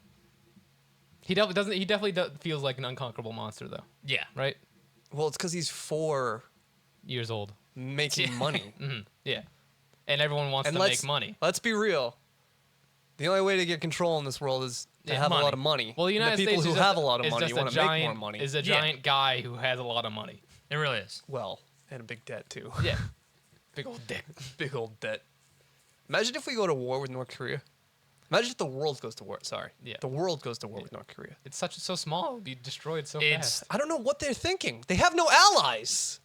He doesn't. He definitely feels like an unconquerable monster, though. Yeah. Right? Well, it's because he's for Years old. making money. Yeah. And everyone wants And to let's make money. Let's be real. The only way to get control in this world is to Yeah, have money. a lot of money. Well, the United people States who is have just, a lot of is money just want a to giant, make more money. Is a Yeah. giant guy who has a lot of money. It really is. Well, and a big debt too. Yeah. Big old dick. Big old debt. Imagine if we go to war with North Korea. Imagine if the world goes to war. Sorry. Yeah. The world goes to war with North Korea. It's so small. It would be destroyed so It's fast. I don't know what they're thinking. They have no allies.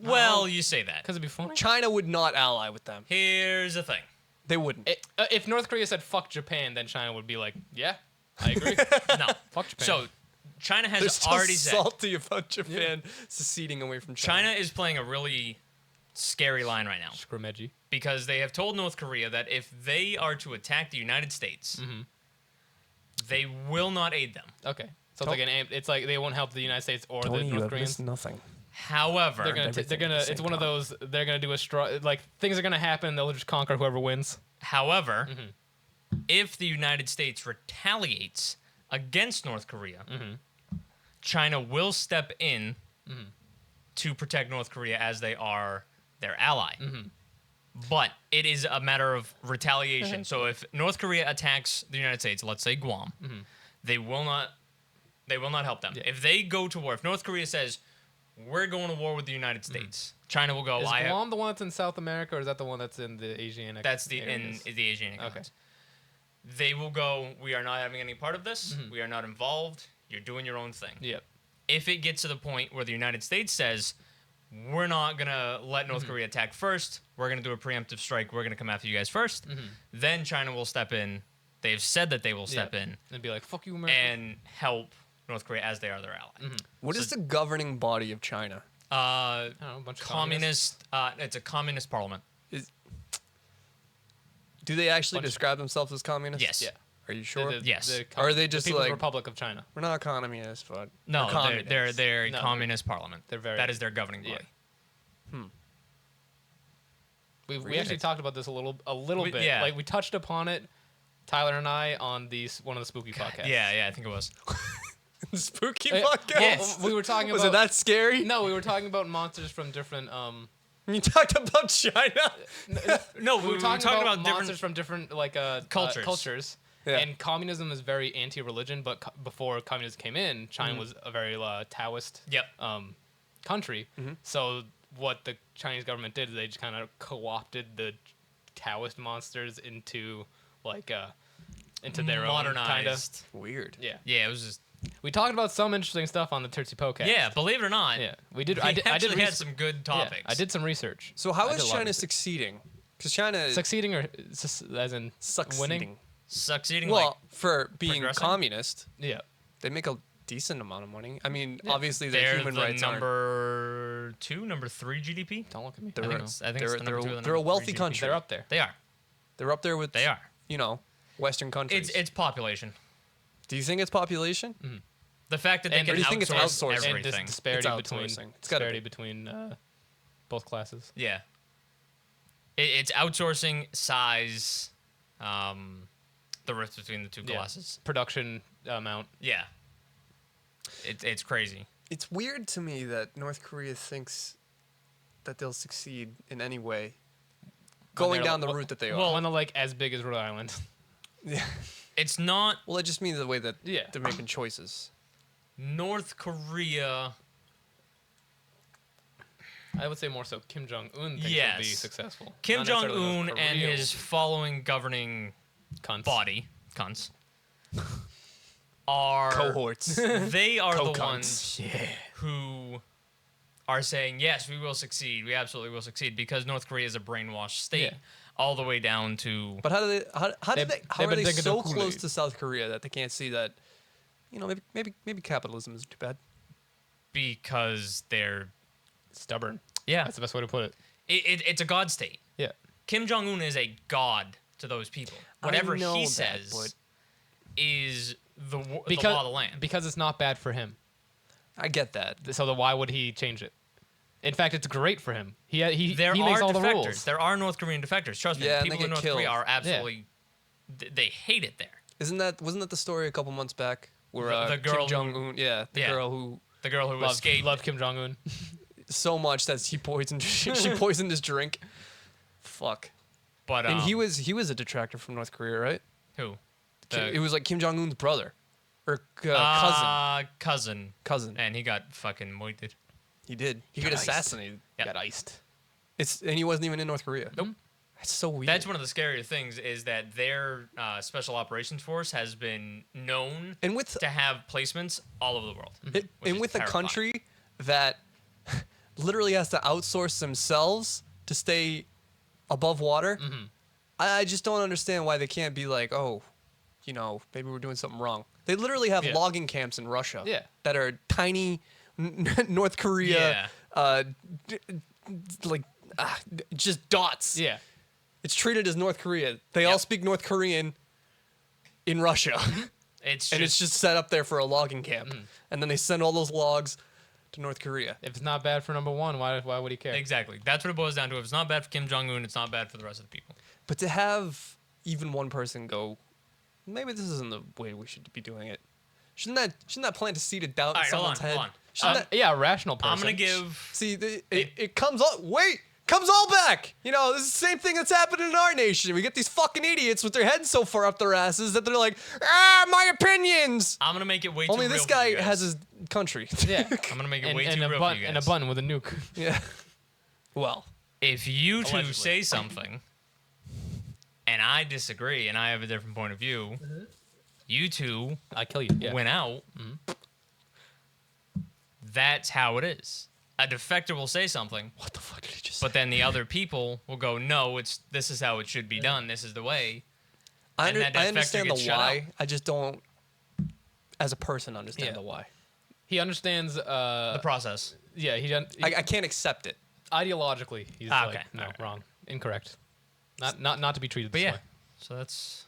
Well, you say that. Because it'd be funny. China would not ally with them. Here's the thing. They wouldn't. If North Korea said fuck Japan, then China would be like, yeah, I agree. No. Fuck Japan. So China has They're still already said salty about Japan seceding away from China. China is playing a really scary line right now Scrimeggy. because they have told North Korea that if they are to attack the United States, they will not aid them. Okay. So it's like they won't help the United States or the North Koreans. Nothing. However, They're gonna. It's one of those. They're gonna do a straw. Like things are gonna happen. They'll just conquer whoever wins. However, if the United States retaliates against North Korea, China will step in to protect North Korea as they are their ally. But it is a matter of retaliation. So if North Korea attacks the United States, let's say Guam, they will not help them. Yeah. If they go to war, if North Korea says we're going to war with the United States, China will go. Is Guam the one that's in South America, or is that the one that's in the Asiatic? That's the areas? in the Asiatic Okay. islands. They will go. We are not having any part of this. We are not involved. You're doing your own thing. Yep. If it gets to the point where the United States says we're not gonna let North Korea attack first, we're gonna do a preemptive strike. We're gonna come after you guys first. Then China will step in. They've said that they will step in And be like, fuck you, America. and help North Korea as they are their ally. What is the governing body of China? I don't know, a bunch of Communist. It's a communist parliament. Do they actually Bunch of- describe themselves as communists? Yes. Yeah. Are you sure? Yes. Or are they just the People's like- Republic of China? We're not communists, but No, we're they're communists. they're a No, communist parliament. they're very- that is their governing body. Yeah. We Really? actually talked about this a little We- bit. yeah. Like we touched upon it, Tyler and I, on one of the spooky podcasts. Yeah, I think it was. Spooky Uh, podcast. Yes. We were talking Was about. it that scary? No, we were talking about monsters from different. You talked about China. No, We were talking about different. monsters from different Cultures. cultures. Yeah. And communism is very anti-religion, but before communism came in, China was a very Taoist Yep. country. So what the Chinese government did is they just kind of co-opted the Taoist monsters into into their own kind of. Modernized. Weird. Yeah. Yeah, it was just. We talked about some interesting stuff on the Tootsie podcast. Yeah, believe it or not. Yeah. We did. We I did actually had res- some good yeah, topics. I did some research. So how I did is a lot of China research. succeeding? Because China Succeeding, or as in succeeding. winning? Succeeding Well, for being progressing? communist, Yeah. they make a decent amount of money. I mean, Yeah. obviously like their they're human the rights aren't. number 2, number 3 GDP. Don't look at me. They're, I think I it's- think it's the number 2 or the they're a number wealthy 3 GDP. country. they're up there. They are. They're up there with. They are. Western countries. It's population. Do you think it's population? The fact that they And can do you think it's outsource outsourcing? And everything. disparity It's between outsourcing. It's gotta be. both classes. Yeah. It's outsourcing size, the rift between the two Yeah. classes. Production amount. Yeah. It's crazy. It's weird to me that North Korea thinks that they'll succeed in any way, going they're down the like- route that they are. well- One that like as big as Rhode Island. Yeah. It's not Well, it just means the way that Yeah. they're making choices. North Korea. I would say more so Kim Jong Un thinks will be Yes. successful. Kim Not Jong necessarily Un North and Korea his will following governing be cunts. body, cunts, are Cohorts. They are the Co-cunts. ones who are saying, yes, we will succeed. We absolutely will succeed because North Korea is a brainwashed state, Yeah. all the way down to. But how do they? How They've- are they've been they drinking so the close Kool-Aid. to South Korea that they can't see that? Maybe capitalism isn't too bad. Because they're. Stubborn. Yeah. That's the best way to put it. It's a god state. Yeah. Kim Jong Un is a god to those people. Whatever know he that, says but- is the law Because of the land. because it's not bad for him. I get that. So why would he change it? In fact, it's great for him. He There makes are all the defectors. rules. There are North Korean defectors. Trust me. Yeah, and People they in get North Korea killed. are absolutely. They hate it there. Wasn't that the story a couple months back where The girl Kim who- Jong Un, the Yeah. girl who The girl who Love escaped. Kim Jong Un. so much that she poisoned his drink. Fuck. But And he was a detractor from North Korea, right? who? It was like Kim Jong Un's brother or cousin. Cousin. And he got fucking moited. He did. He Got got iced. assassinated. Yep. Got iced. And he wasn't even in North Korea. Nope. That's so weird. That's one of the scarier things is that their special operations force has been known and with to have placements all over the world. and is with a terrifying. country that literally has to outsource themselves to stay above water. I just don't understand why they can't be like, oh, maybe we're doing something wrong. They literally have logging camps in Russia that are tiny North Korea, just dots. Yeah. It's treated as North Korea. They all speak North Korean in Russia. It's just set up there for a logging camp. And then they send all those logs to North Korea. If it's not bad for number one, why would he care? exactly. That's what it boils down to. If it's not bad for Kim Jong-un, it's not bad for the rest of the people. But to have even one person go, maybe this isn't the way we should be doing it. Shouldn't that plant a seed of doubt All in right, someone's hold head? on. Yeah, a rational person. I'm gonna give. See, it comes all comes all back. This is the same thing that's happening in our nation. We get these fucking idiots with their heads so far up their asses that they're like, my opinions. I'm gonna make it way too Only real this for you guy guys. has his country. Yeah. I'm gonna make it way and too a real bun for you and a guys. bun with a nuke. Yeah. Well, If you two Allegedly. say something, and I disagree, and I have a different point of view, you two I kill you. Yeah. went out. That's how it is. A defector will say something, what the fuck did he just say? but then the other people will go, "No, this is how it should be done. This is the way." I and that defector understand the gets shut why. I just don't, as a person, understand Yeah. the why. He understands. The process. Yeah. I can't accept it. Ideologically, he's Ah, like, okay. no, Alright. wrong, incorrect. Not to be treated But this yeah, way. so that's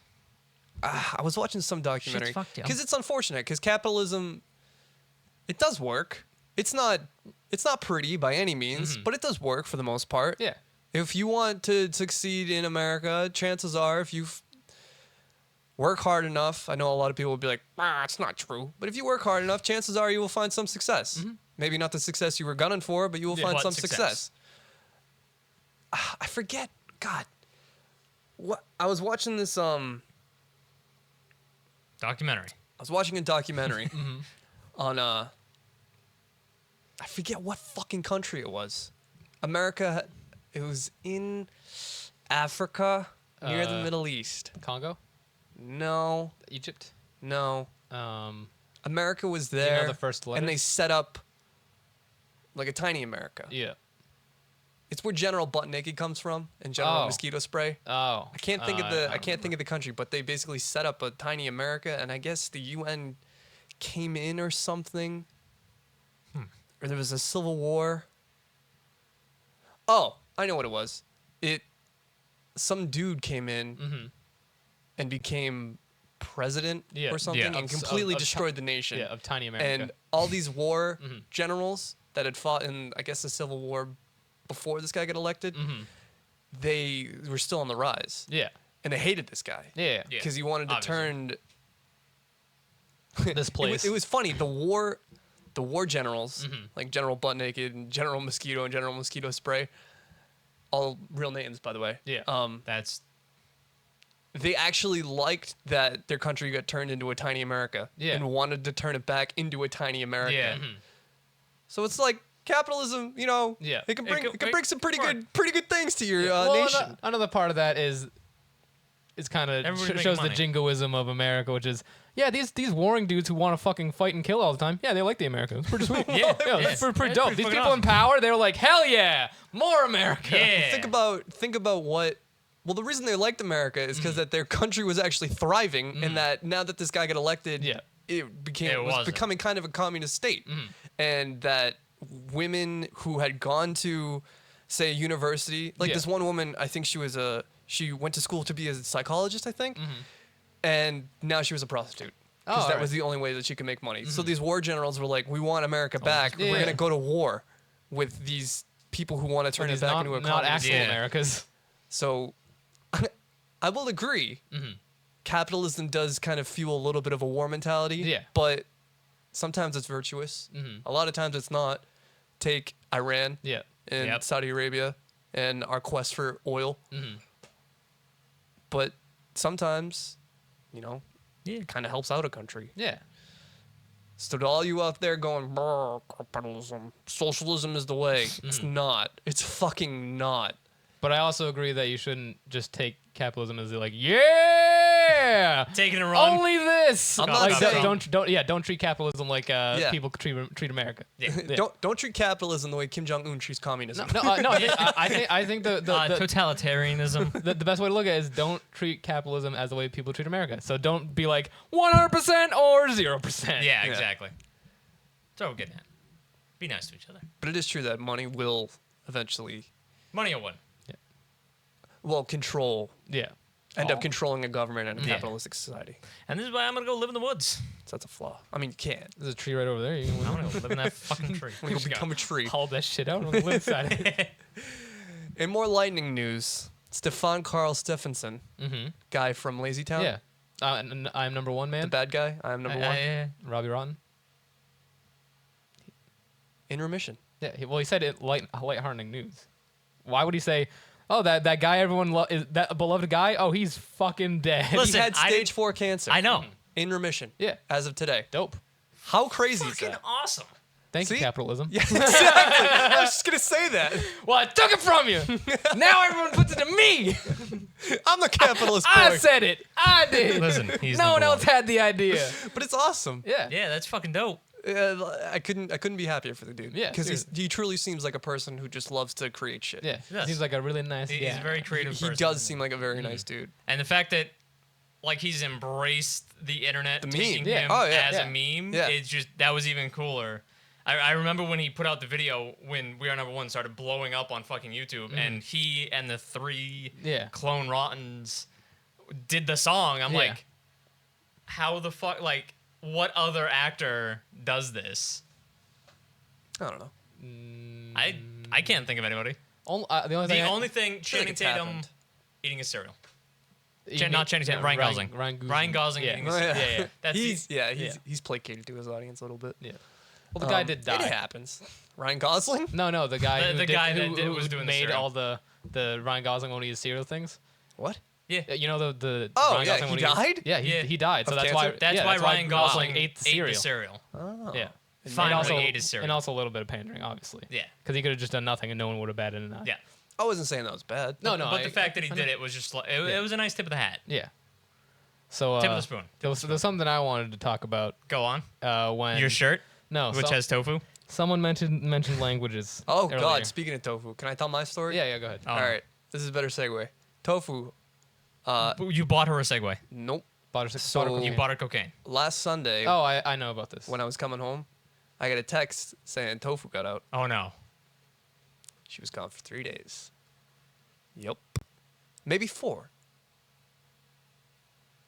I was watching some documentary fucked, yo. because it's unfortunate because capitalism, it does work. It's not pretty by any means, but it does work for the most part. Yeah. If you want to succeed in America, chances are if you work hard enough, I know a lot of people will be like, it's not true. But if you work hard enough, chances are you will find some success. Maybe not the success you were gunning for, but you will find What some success? I forget. God. What I was watching this documentary. I was watching a documentary on I forget what fucking country it was. America, it was in Africa near the Middle East. Congo, No, Egypt. no. Um, America was you know there the first and letter? they set up like a tiny America. Yeah. It's where General Butt Naked comes from and General Oh. Mosquito Spray. Oh. I can't think of the country, but they basically set up a tiny America, and I guess the UN came in or something, or there was a civil war. Oh, I know what it was. Some dude came in and became president Yeah. or something, Yeah. and completely Of destroyed the nation. Yeah, of tiny America. And all these war generals that had fought in, I guess, the Civil War before this guy got elected, they were still on the rise. yeah. And they hated this guy. Yeah. Yeah. Because he wanted to Obviously. turn. This place. It was funny. The war generals, like General Butt Naked and General Mosquito and General Mosquito Spray, all real names, by the way. Yeah. That's They actually liked that their country got turned into a tiny America Yeah. and wanted to turn it back into a tiny America. yeah. So it's like capitalism, Yeah. it can It bring could- it can bring some pretty right. good things to your Well, nation. another part of that is kind of Everybody's making shows the money. jingoism of America, which is these warring dudes who want to fucking fight and kill all the time. Yeah, they like the America. It's pretty sweet. Yeah, it's pretty it's dope. pretty These fucking people in awesome. power, they're like, hell yeah, more America. Yeah. Think about what. Well, the reason they liked America is because that their country was actually thriving, and that now that this guy got elected, Yeah. it It was wasn't. becoming kind of a communist state, and that women who had gone to, say, a university, like Yeah. this one woman, I think she went to school to be a psychologist, I think, and now she was a prostitute. Because Oh, that alright. was the only way that she could make money. So these war generals were like, "We want America back. Yeah. We're gonna go to war with these people who want to turn it These back not, into a not communist." actual Yeah. Americas. So, I will agree. Capitalism does kind of fuel a little bit of a war mentality. Yeah. But sometimes it's virtuous. A lot of times it's not. Take Iran Yeah. and Yep. Saudi Arabia and our quest for oil. But sometimes, it kind of helps out a country. Yeah. So to all you out there going, "Brr, capitalism, socialism is the way," it's not. It's fucking not. But I also agree that you shouldn't just take capitalism as like, yeah, yeah, taking a run. only this. I'm not like, saying- don't treat capitalism like people treat America. Yeah. Don't treat capitalism the way Kim Jong-un treats communism. No, I think the Totalitarianism. the best way to look at it is don't treat capitalism as the way people treat America. So don't be like 100% or 0%. Yeah, exactly. That's what we're getting at. Be nice to each other. But it is true that money will eventually, Money will win. control, Yeah. end up controlling a government and a Yeah. capitalistic society. And this is why I'm gonna go live in the woods. So that's a flaw. I mean, you can't. There's a tree right over there. You can I'm gonna go live in that fucking tree. We're going to become a tree. haul that shit out on the left side of it. In more lightning news, Stefan Carl Stephenson, guy from Lazy Town, Yeah. And I'm number one, man. the bad guy, I am number one, Robbie Rotten. in remission. Yeah. He said it light-heartening news. Why would he say, "Oh, that guy everyone is that beloved guy? Oh, he's fucking dead." Listen, He had I stage didn't- 4 cancer. I know. In remission. Yeah. As of today. Dope. How crazy is Fucking that? awesome. Thank you, See? capitalism. Yeah, exactly. I was just gonna say that. Well, I took it from you. Now everyone puts it to me. I'm the capitalist I boy. said it. I did. Listen, he's no one number else had the idea. But it's awesome. Yeah. Yeah, that's fucking dope. I couldn't be happier for the dude. Yeah, because seriously. he truly seems like a person who just loves to create shit. Yeah. Yes. Seems like a really nice He's guy. a very creative He person. does seem like a very nice dude. And the fact that, like, he's embraced the internet, The taking meme. Yeah. him Oh, yeah. as Yeah. a meme, Yeah. it's just, that was even cooler. I remember when he put out the video when We Are Number One started blowing up on fucking YouTube, and he and the 3 Yeah. clone Rottens did the song. I'm Yeah. like, how the fuck, like, what other actor does this? I don't know. I can't think of anybody. The only The thing only thing, feel like Channing it's Tatum happened. eating his cereal. Ryan Not Channing Tatum, Ryan Gosling. Ryan Gosling Yeah. eating his Oh, cereal. yeah. Yeah. That's He's placated to his audience a little bit. Yeah. Well, the guy did die. It happens. Ryan Gosling? No, the guy The who guy that who was doing the made cereal. all the Ryan Gosling when he eats cereal things. What? Yeah. You know the Oh, Ryan yeah, Gosling he when died? Yeah, Yeah. he died. So Of that's cancer? why That's why Ryan Gosling ate the ate cereal. the cereal. Oh. Yeah. Finally ate his cereal. And also a little bit of pandering, obviously. Yeah. Because he could have just done nothing and no one would have batted an eye. Yeah. I wasn't saying that was bad. No, But the fact that he I did know. it was just like, it was a nice tip of the hat. Yeah. So Tip of the spoon. There's something I wanted to talk about Go on. when Your shirt, No, which has tofu. someone mentioned languages. Oh, earlier. God. Speaking of tofu, can I tell my story? Yeah, go ahead. Oh. All right. This is a better segue. Tofu. You bought her a Segway. Nope. Bought her, So- bought her You cocaine. bought her cocaine. Last Sunday, Oh, I know about this. when I was coming home, I got a text saying Tofu got out. Oh no. She was gone for 3 days. Yep. Maybe 4.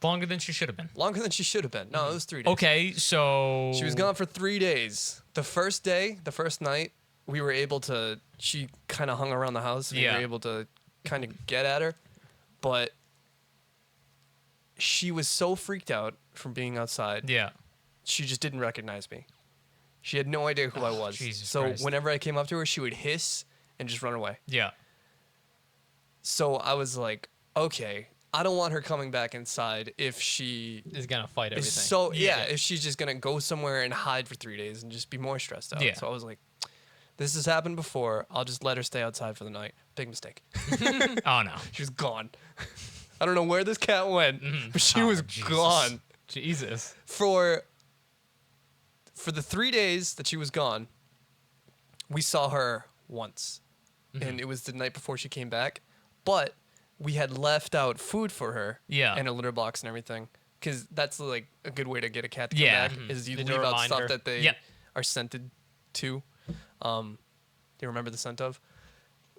Longer than she should have been. Longer than she should have been. No, it was 3 days. Okay, so She was gone for 3 days. The first night, we were able to, she kind of hung around the house. We Yeah. were able to kind of get at her. But she was so freaked out from being outside. Yeah. She just didn't recognize me. She had no idea who I was. Jesus so Christ. whenever I came up to her, she would hiss and just run away. Yeah. So I was like, okay, I don't want her coming back inside if she Is gonna fight everything. is so Yeah. if she's just gonna go somewhere and hide for 3 days and just be more stressed out. Yeah. So I was like, this has happened before. I'll just let her stay outside for the night. Big mistake. Oh no. She was gone. I don't know where this cat went, but she Oh, was Jesus. gone Jesus. for the 3 days that she was gone. We saw her once, and it was the night before she came back. But we had left out food for her, Yeah. and a litter box and everything, because that's like a good way to get a cat to come Yeah. back is you To leave out remind stuff her. that they Yep. are scented to. Do you remember the scent of?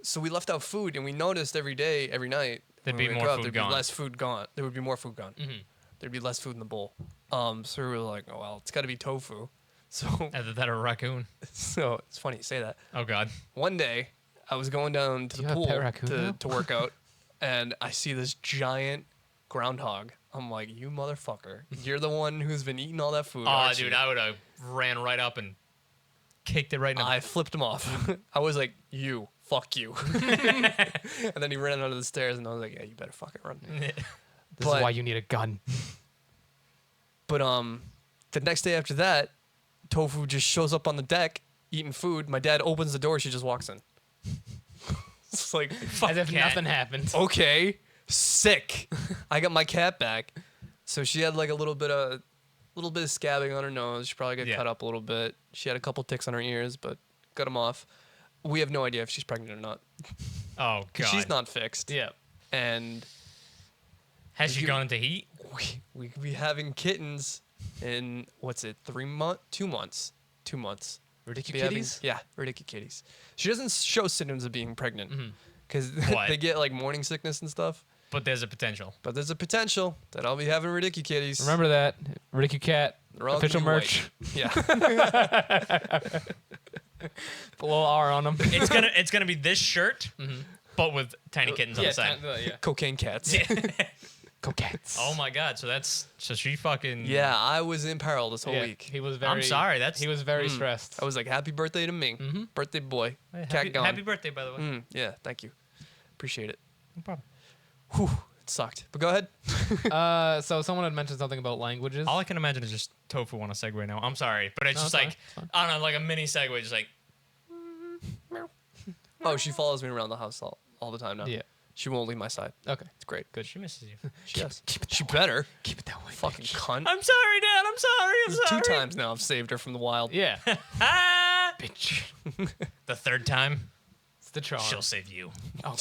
So we left out food, and we noticed every day, every night, There'd when be we more wake up, food there'd gone. be less food gone. There would be more food gone. Mm-hmm. There'd be less food in the bowl. So we were like, oh well, it's got to be tofu. So Either that or a raccoon. so it's funny you say that. Oh god. One day, I was going down to Do the you have pool pet raccoon now? to work out, and I see this giant groundhog. I'm like, you motherfucker, you're the one who's been eating all that food. Oh aren't dude, you?" I would have ran right up and kicked it right in the I flipped him off. I was like, you, fuck you. And then he ran under the stairs, and I was like, yeah, you better fucking run. This But- is why you need a gun. But the next day after that, Tofu just shows up on the deck eating food. My dad opens the door, she just walks in. It's like, Fuck As if cat. nothing happened. okay, sick. I got my cat back. So she had like a little bit of scabbing on her nose. She probably got cut up a little bit. She had a couple ticks on her ears, but got them off. We have no idea if she's pregnant or not. Oh God. She's not fixed. Yeah. And Has she gone into heat? we could be having kittens in 2 months. 2 months. Ridiculoud. Yeah, Ridiculoud. She doesn't show symptoms of being pregnant because they get like morning sickness and stuff. But there's a potential. But there's a potential that I'll be having Ridiculoud. Remember that Ridiculoud They're all official gonna be merch. white. Yeah. Put a little R on them. It's gonna be this shirt, but with tiny kittens on the side. Cocaine cats. Coquettes. Oh my God! So she fucking. Yeah, I was in peril this whole week. He was very. I'm sorry. He was very stressed. I was like, happy birthday to me. Birthday boy. Cat gone. Happy birthday, by the way. Yeah, thank you. Appreciate it. No problem. Whew, it sucked. But go ahead. So someone had mentioned something about languages. All I can imagine is just Tofu on a segue now. I'm sorry, but it's No, just it's like fine. I don't know, like a mini segue, just like Oh, she follows me around the house all the time now. Yeah. She won't leave my side. Okay. It's great. good. She misses you. She does. She better. Keep it that way. Fucking cunt. I'm sorry, Dad. I'm sorry. I'm sorry. 2 times now I've saved her from the wild. Yeah. Ah! Bitch. The third time, It's the charm. she'll save you. Oh.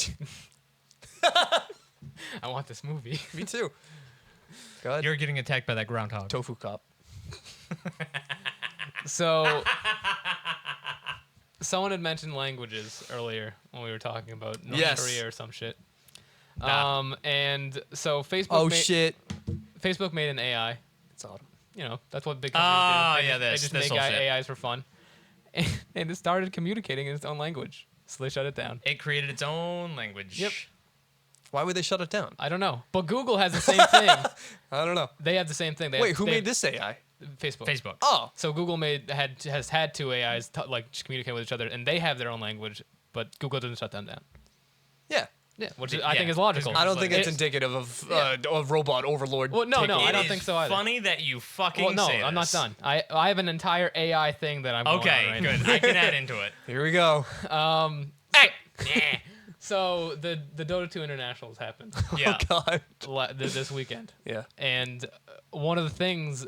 I want this movie. Me too. Go ahead. You're getting attacked by that groundhog. Tofu cop. So, someone had mentioned languages earlier when we were talking about North Yes. Korea or some shit. Nah. And so Facebook. Oh shit. Facebook made an AI. It's autumn. You know, that's what big companies do. yeah, They this just whole make shit. AIs for fun, and it started communicating in its own language. So they shut it down. It created its own language. Yep. Why would they shut it down? I don't know, but Google has the same thing. I don't know. They have the same thing. Wait, who made this AI? Facebook. Facebook. Oh. So Google has had two AIs like just communicate with each other, and they have their own language, but Google didn't shut them down. Yeah. Yeah, which Yeah, I think is logical. I don't think like- it's indicative of robot overlord. Well, no, I It don't is think so either. Funny that you fucking Well, no, say I'm not this. done. I have an entire AI thing that I'm going on Okay, right good. I can add into it. Here we go. So the Dota 2 Internationals happened Yeah. Oh God. this weekend, Yeah. and one of the things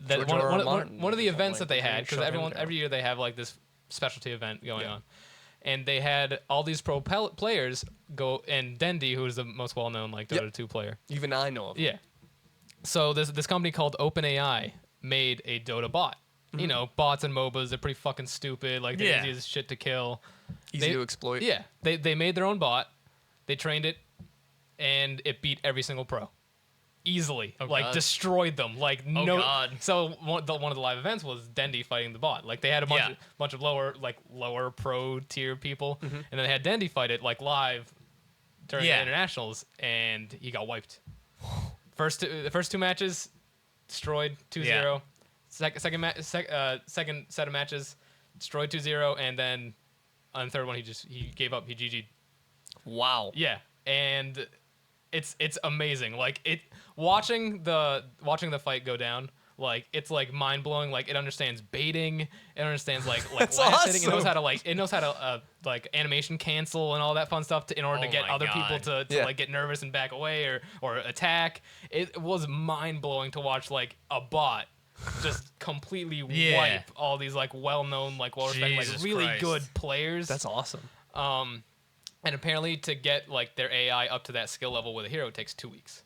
that George one R. R. of Martin the felt events like that they they had, shut because him down. every year they have like this specialty event going Yeah. on, and they had all these pro players go, and Dendi, who is the most well-known like Dota Yep. 2 player. Even I know of. Yeah. So this company called OpenAI made a Dota bot. You know, bots and MOBAs, they're pretty fucking stupid. Like, they're Yeah. easy as shit to kill. Easy They- to exploit. Yeah. They made their own bot. They trained it, and it beat every single pro. Easily. Oh, like, God. destroyed them. Like, Oh, no. God. So, one of the live events was Dendi fighting the bot. Like, they had a bunch of lower pro tier people, and then they had Dendi fight it, like, live during Yeah. the internationals, and he got wiped. The first two matches, destroyed 2-0. Second set of matches, destroyed 2-0, and then on the third one he gave up. He GG'd. Wow. Yeah, and it's amazing. Like watching the fight go down. Like it's like mind blowing. Like it understands baiting. It understands like That's last hitting. It knows awesome. how to like animation cancel and all that fun stuff in order to Oh get my other people God. to Yeah. like get nervous and back away or attack. It was mind blowing to watch like a bot just completely Yeah. wipe all these like well known like well respected like Jesus really Christ. good players. That's awesome. And apparently to get like their AI up to that skill level with a hero takes 2 weeks.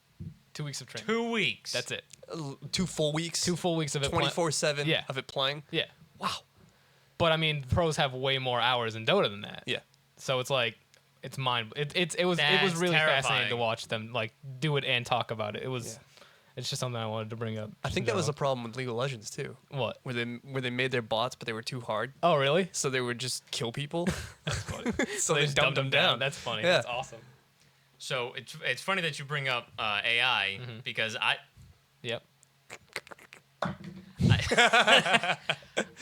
2 weeks of training. 2 weeks. That's it. 2 full weeks. 2 full weeks of it. 24/7 Yeah. of it playing. Yeah. Wow. But I mean, pros have way more hours in Dota than that. Yeah. So it's like it's mind. It was That's really fascinating terrifying. to watch them like do it and talk about it. It was. Yeah. It's just something I wanted to bring up. I think that was a problem with League of Legends too, What? where they made their bots, but they were too hard, Oh really? so they would just kill people. That's funny. so they just dumped them down. That's funny. Yeah. That's awesome. So it's funny that you bring up AI because Yep.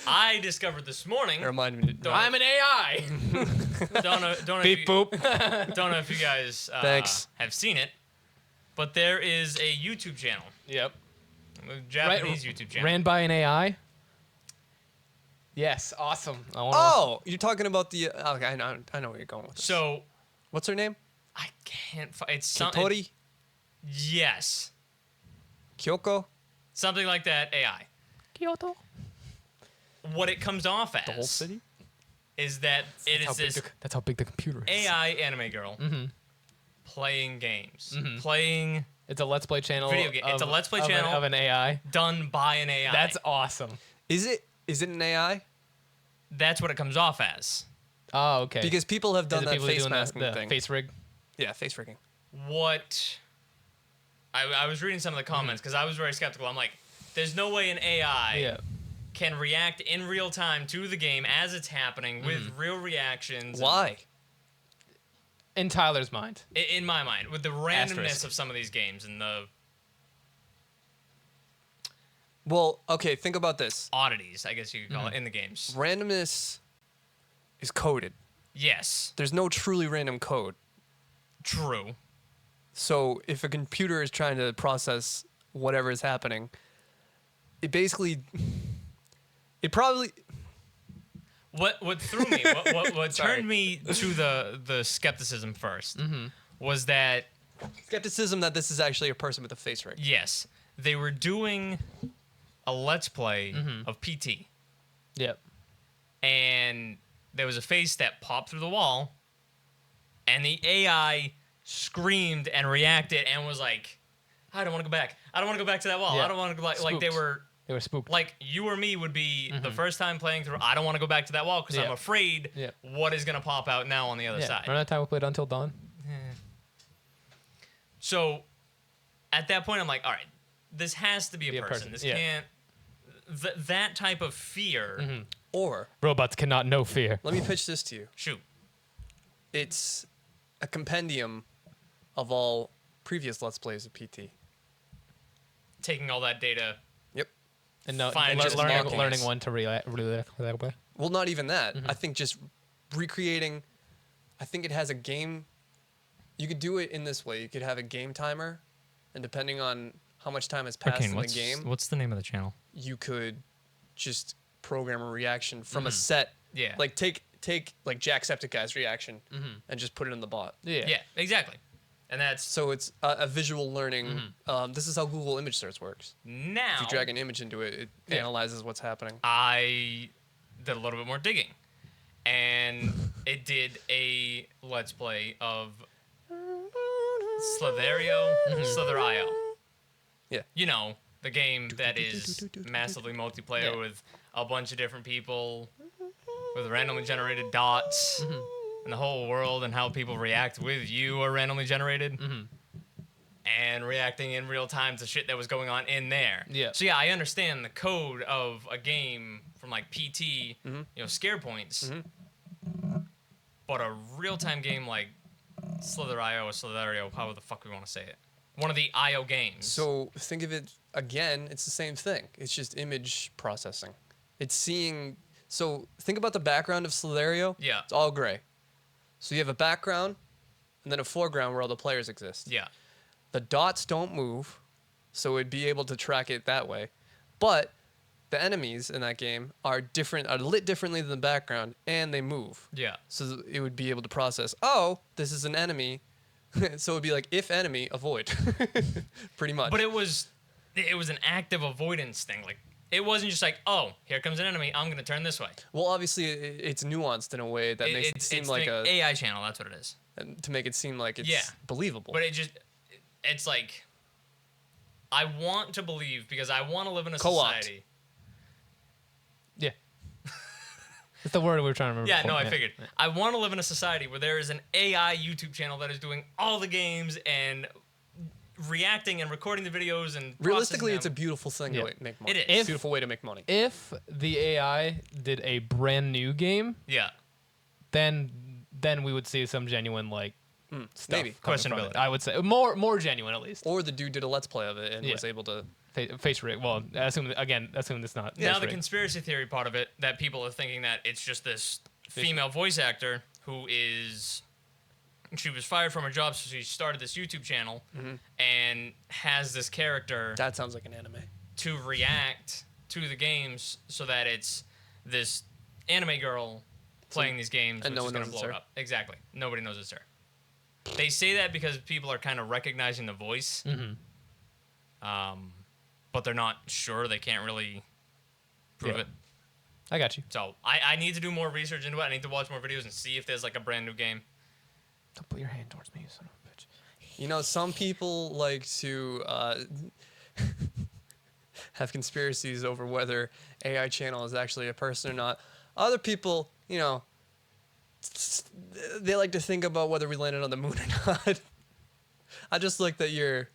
I discovered this morning. It reminded me. I'm an AI. Don't know Beep if boop. don't know if you guys Thanks. have seen it, but there is a YouTube channel, Yep. a Japanese YouTube channel. Ran by an AI. Yes. Awesome. I wanna Oh, you're talking about the. Okay, I know where you're going with this. So What's her name? I can't. It's some. Tori. Yes. Kyoko? Something like that, AI. Kyoto. What it comes off as The whole city? is that it is this That's how big the computer is. AI anime girl playing games, Mm-hmm. playing It's a Let's Play channel. Video game. It's a Let's Play of channel. of an AI. done by an AI. That's awesome. Is it an AI? That's what it comes off as. Oh, okay. Because people have Is done it that people face doing masking the thing. face rig. Yeah, face rigging. What I was reading some of the comments because I was very skeptical. I'm like, there's no way an AI Yeah. can react in real time to the game as it's happening with real reactions. Why? In Tyler's mind. In my mind, with the randomness Asterisk. of some of these games and the Well, okay, think about this. oddities, I guess you could call it, in the games. Randomness is coded. Yes, There's no truly random code. true. So if a computer is trying to process whatever is happening, it probably What threw me, what Sorry. turned me to the skepticism 1st was that skepticism that this is actually a person with a face rig. yes, they were doing a let's play of PT, Yep. and there was a face that popped through the wall, and the AI screamed and reacted and was like, I don't want to go back. I don't want to go back to that wall. Yeah. I don't want to go back. Like they Spooked. were They were spooked. like you or me would be the first time playing through. I don't want to go back to that wall because I'm Yeah. afraid Yeah. what is gonna pop out now on the other yeah. side. Remember that time we played Until Dawn? So at that point, I'm like, all right, this has to be a person. This yeah. can't. That type of fear. Or Robots cannot know fear. let me pitch this to you. Shoot. It's a compendium of all previous Let's Plays of PT. Taking all that data. Yep. And no, Fine, just learning markings. when to react. Well, not even that. I think just recreating. I think it has a game. You could do it in this way. You could have a game timer, and depending on how much time has passed in the game, What's the name of the channel? you could just program a reaction from a set. Yeah. Like take like Jacksepticeye's reaction and just put it in the bot. Yeah, exactly. And that's So it's a visual learning. This is how Google image search works. now. If you drag an image into it, it Yeah. analyzes what's happening. I did a little bit more digging, and it did a let's play of Slither.io. Yeah. You know, the game that is massively multiplayer Yeah. with a bunch of different people, with randomly generated dots, and the whole world and how people react with you are randomly generated. And reacting in real time to shit that was going on in there. Yeah. So yeah, I understand the code of a game from like PT, you know, scare points. But a real-time game like Slither.io or Slither.io, however the fuck we want to say it. One of the IO games. So think of it again, it's the same thing. It's just image processing. It's seeing. So think about the background of Slither.io. Yeah. It's all gray. So you have a background and then a foreground where all the players exist. Yeah. The dots don't move, so it'd be able to track it that way. But the enemies in that game are different, are lit differently than the background, and they move. Yeah. So it would be able to process, oh, this is an enemy. So it would be like, if enemy, avoid. Pretty much. But it was an active avoidance thing. Like, it wasn't just like, oh, here comes an enemy, I'm going to turn this way. Well, obviously, it's nuanced in a way that makes it seem like an AI channel, that's what it is. to make it seem like it's Yeah. believable. But it's like, I want to believe because I want to live in a Co-opt. society. Yeah. It's the word we were trying to remember. Yeah, before. no, I figured. I want to live in a society where there is an AI YouTube channel that is doing all the games and reacting and recording the videos and Realistically, processing it's a them. beautiful thing Yeah. to make money. It is. It's a If- beautiful way to make money. If the AI did a brand new game, Yeah. then we would see some genuine like stuff maybe. coming from Questionability. it. I would say more genuine at least. Or the dude did a let's play of it and Yeah. was able to. Face rig. Well, assume it's not. Now face the rig. conspiracy theory part of it, that people are thinking that it's just this female voice actor who is, she was fired from her job, so she started this YouTube channel and has this character That sounds like an anime. to react to the games so that it's this anime girl playing these games and which no is one going to knows blow it's it her. up. Exactly. Nobody knows it's her. They say that because people are kind of recognizing the voice. but they're not sure. They can't really prove it. I got you. So I need to do more research into it. I need to watch more videos and see if there's like a brand new game. Don't put your hand towards me, you son of a bitch. You know, some people like to have conspiracies over whether AI channel is actually a person or not. Other people, you know, they like to think about whether we landed on the moon or not. I just like that you're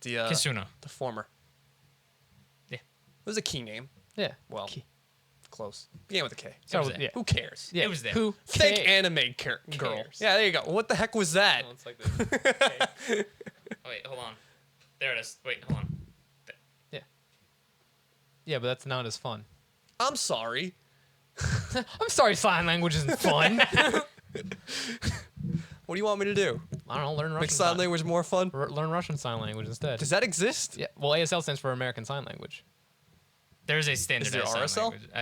the Kisuna. the former. Yeah. It was a key name. Yeah. Well, Key. close. Began with a K. Start was with- it. yeah. Who cares? Yeah. It was there. Who Fake cares? anime girl. Cares. Yeah, there you go. What the heck was that? Oh, it's like this. Oh, wait, hold on. There it is. Wait, hold on. Yeah, but that's not as fun. I'm sorry. I'm sorry, sign language isn't fun. What do you want me to do? I don't know. Learn Russian Make sign language more fun? Learn Russian Sign Language instead. Does that exist? Yeah. Well, ASL stands for American Sign Language. There's a standardized there sign RSL?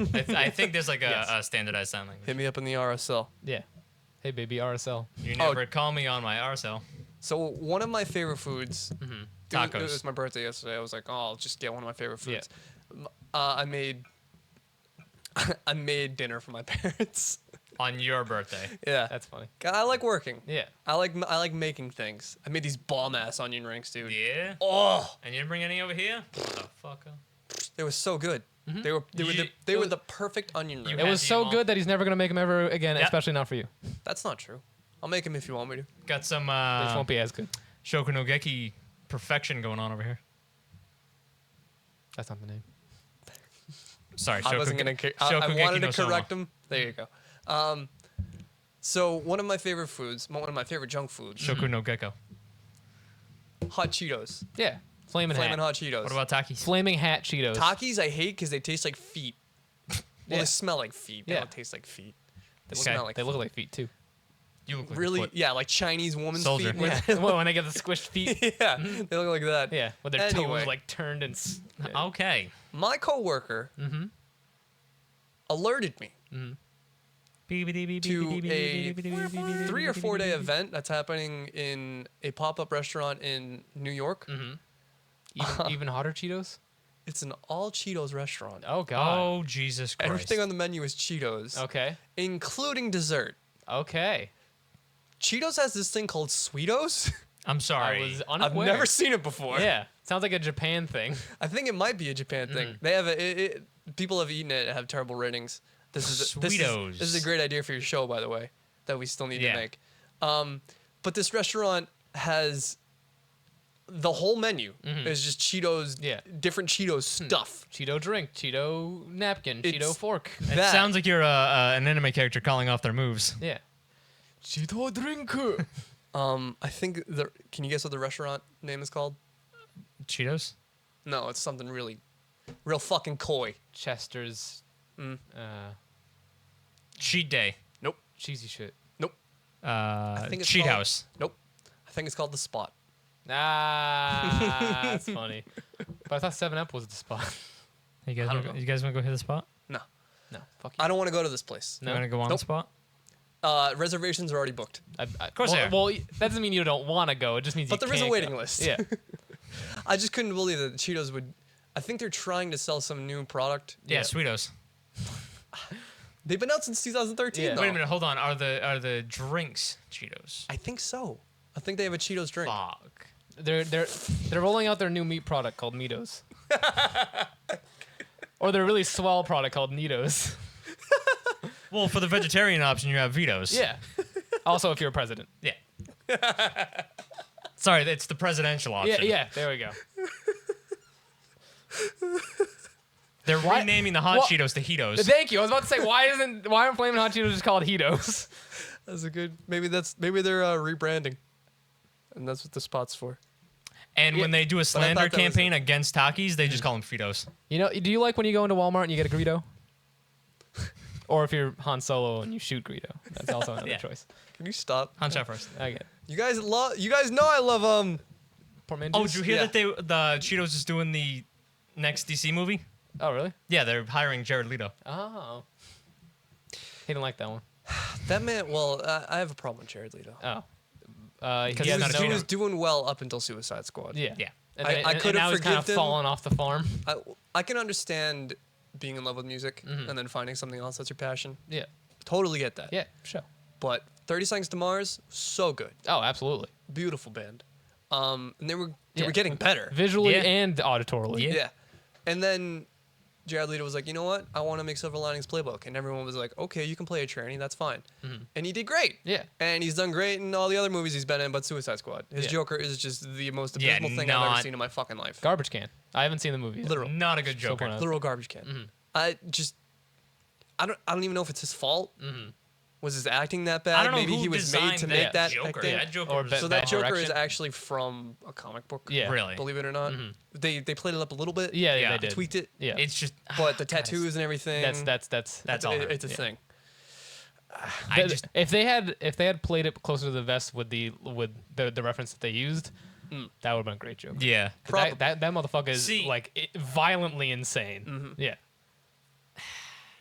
language. I think there's like Yes. a standardized sign language. Hit me up in the RSL. Yeah. Hey, baby, RSL. You never call me on my RSL. So one of my favorite foods. Tacos. It was my birthday yesterday. I was like, oh, I'll just get one of my favorite foods. I made I made dinner for my parents. On your birthday. Yeah, That's funny. I like working. Yeah. I like making things. I made these bomb ass onion rings, dude. Yeah? Oh, And you didn't bring any over here? Motherfucker. they were so good. They were You- they were the perfect onion ring. It was Happy so mom. good that he's never gonna make them ever again, Yep. especially not for you. That's not true. I'll make them if you want me to. Got some They just won't be as good. Shoku no Geki perfection going on over here. That's not the name. Sorry, I wasn't gonna. I wanted to correct him. him. There you go. So one of my favorite foods, one of my favorite junk foods, Shoku no Gecko. hot Cheetos, Yeah. Flamin' flaming Hat. hot Cheetos. What about Takis? Flaming Hat Cheetos. Takis? I hate because they taste like feet. Well, Yeah. they smell like feet. They Yeah. don't taste like feet. They Okay. smell like They feet. look like feet too. You look like a Really, foot. yeah, like Chinese woman's Soldier. feet. Yeah. Well, when they get the squished feet. Yeah, they look like that. Yeah. With their Anyway. toes like turned and. Okay. My coworker alerted me to a 3 or 4 day event that's happening in a pop-up restaurant in New York. Even hotter Cheetos. It's an all Cheetos restaurant. Oh God. Oh, Jesus Christ. Everything on the menu is Cheetos, Okay. including dessert. Okay. Cheetos has this thing called Sweetos. I'm I sorry. was I've unaware. never seen it before. Yeah. Sounds like a Japan thing. I think it might be a Japan thing. They have people have eaten it and have terrible ratings. This is Sweetos. this is a great idea for your show, by the way, that we still need Yeah. to make. But this restaurant has the whole menu is just Cheetos, Yeah. different Cheetos stuff. Cheeto drink, Cheeto napkin, Cheeto It's- fork. It that- sounds like you're an anime character calling off their moves. Yeah. Cheeto drink. I think can you guess what the restaurant name is called? Cheetos? No, it's something real fucking coy. Chester's. Cheat day. Nope. Cheesy shit. Nope. think it's Cheat called- house. Nope. I think it's called The Spot. Ah, that's funny. But I thought 7-Up was the spot. You guys, I don't wanna, know. you guys want to go hit the spot? No. No, fuck you. I don't want to go to this place. You want to go on Nope. the spot? Reservations are already booked. Of course they are. Well, that doesn't mean you don't want to go. It just means But you there is a can't waiting go. list. Yeah. I just couldn't believe that Cheetos would. I think they're trying to sell some new product. Yeah, Yeah. Sweetos. They've been out since 2013. Yeah. Though. Wait a minute, hold on. Are the drinks Cheetos? I think so. I think they have a Cheetos drink. Fuck. They're rolling out their new meat product called Meatos. Or their really swell product called Neatos. Well, for the vegetarian option, you have Vitos. Yeah. Also, if you're a president. Yeah. Sorry, it's the presidential option. Yeah. There we go. They're Why- renaming the hot What- Cheetos to Heatos. Thank you. I was about to say why aren't Flamin' Hot Cheetos just called Heatos? That's a good. Maybe they're rebranding, and that's what the spot's for. And when they do a slander thought that was campaign against Takis, they just call them Fritos. You know, do you like when you go into Walmart and you get a Greedo? Or if you're Han Solo and you shoot Greedo, that's also another Yeah. choice. Can you stop? Hunch out first. Okay. You guys know I love Portman Oh, juice? did you hear Yeah. that the Cheetos is doing the next DC movie? Oh, really? Yeah, they're hiring Jared Leto. Oh. He didn't like that one. that man. Well, I have a problem with Jared Leto. Oh. Because He he's has not a He cheater. was doing well up until Suicide Squad. Yeah. Yeah. And, I and could now have he's kind of forgiven him. fallen off the farm. I can understand being in love with music and then finding something else that's your passion. Yeah. Totally get that. Yeah. Sure. But 30 Seconds to Mars, so good. Oh, absolutely. Beautiful band. And they were Yeah. getting better. Visually Yeah. and auditorily. Yeah. Yeah. And then Jared Leto was like, you know what? I want to make Silver Linings Playbook. And everyone was like, okay, you can play a tranny. That's fine. And he did great. Yeah. And he's done great in all the other movies he's been in, but Suicide Squad. His Yeah. Joker is just the most Yeah, abysmal thing I've ever not- seen in my fucking life. Garbage can. I haven't seen the movie yet. Literal. Not a good Still Joker. point out. Literal garbage can. I don't even know if it's his fault. Was his acting that bad? I don't know Maybe who he was made designed to make that Joker. thing. That Joker Or was be- So bad that Joker is direction. actually from a comic book. Yeah. really. Believe it or not, they played it up a little bit. Yeah, Yeah. they did. tweaked it. Yeah. It's just. But the guys, tattoos and everything. That's all. It's a Yeah. thing. I just. if they had played it closer to the vest with the reference that they used, that would have been a great joke. Yeah. That motherfucker is See- violently insane. Yeah.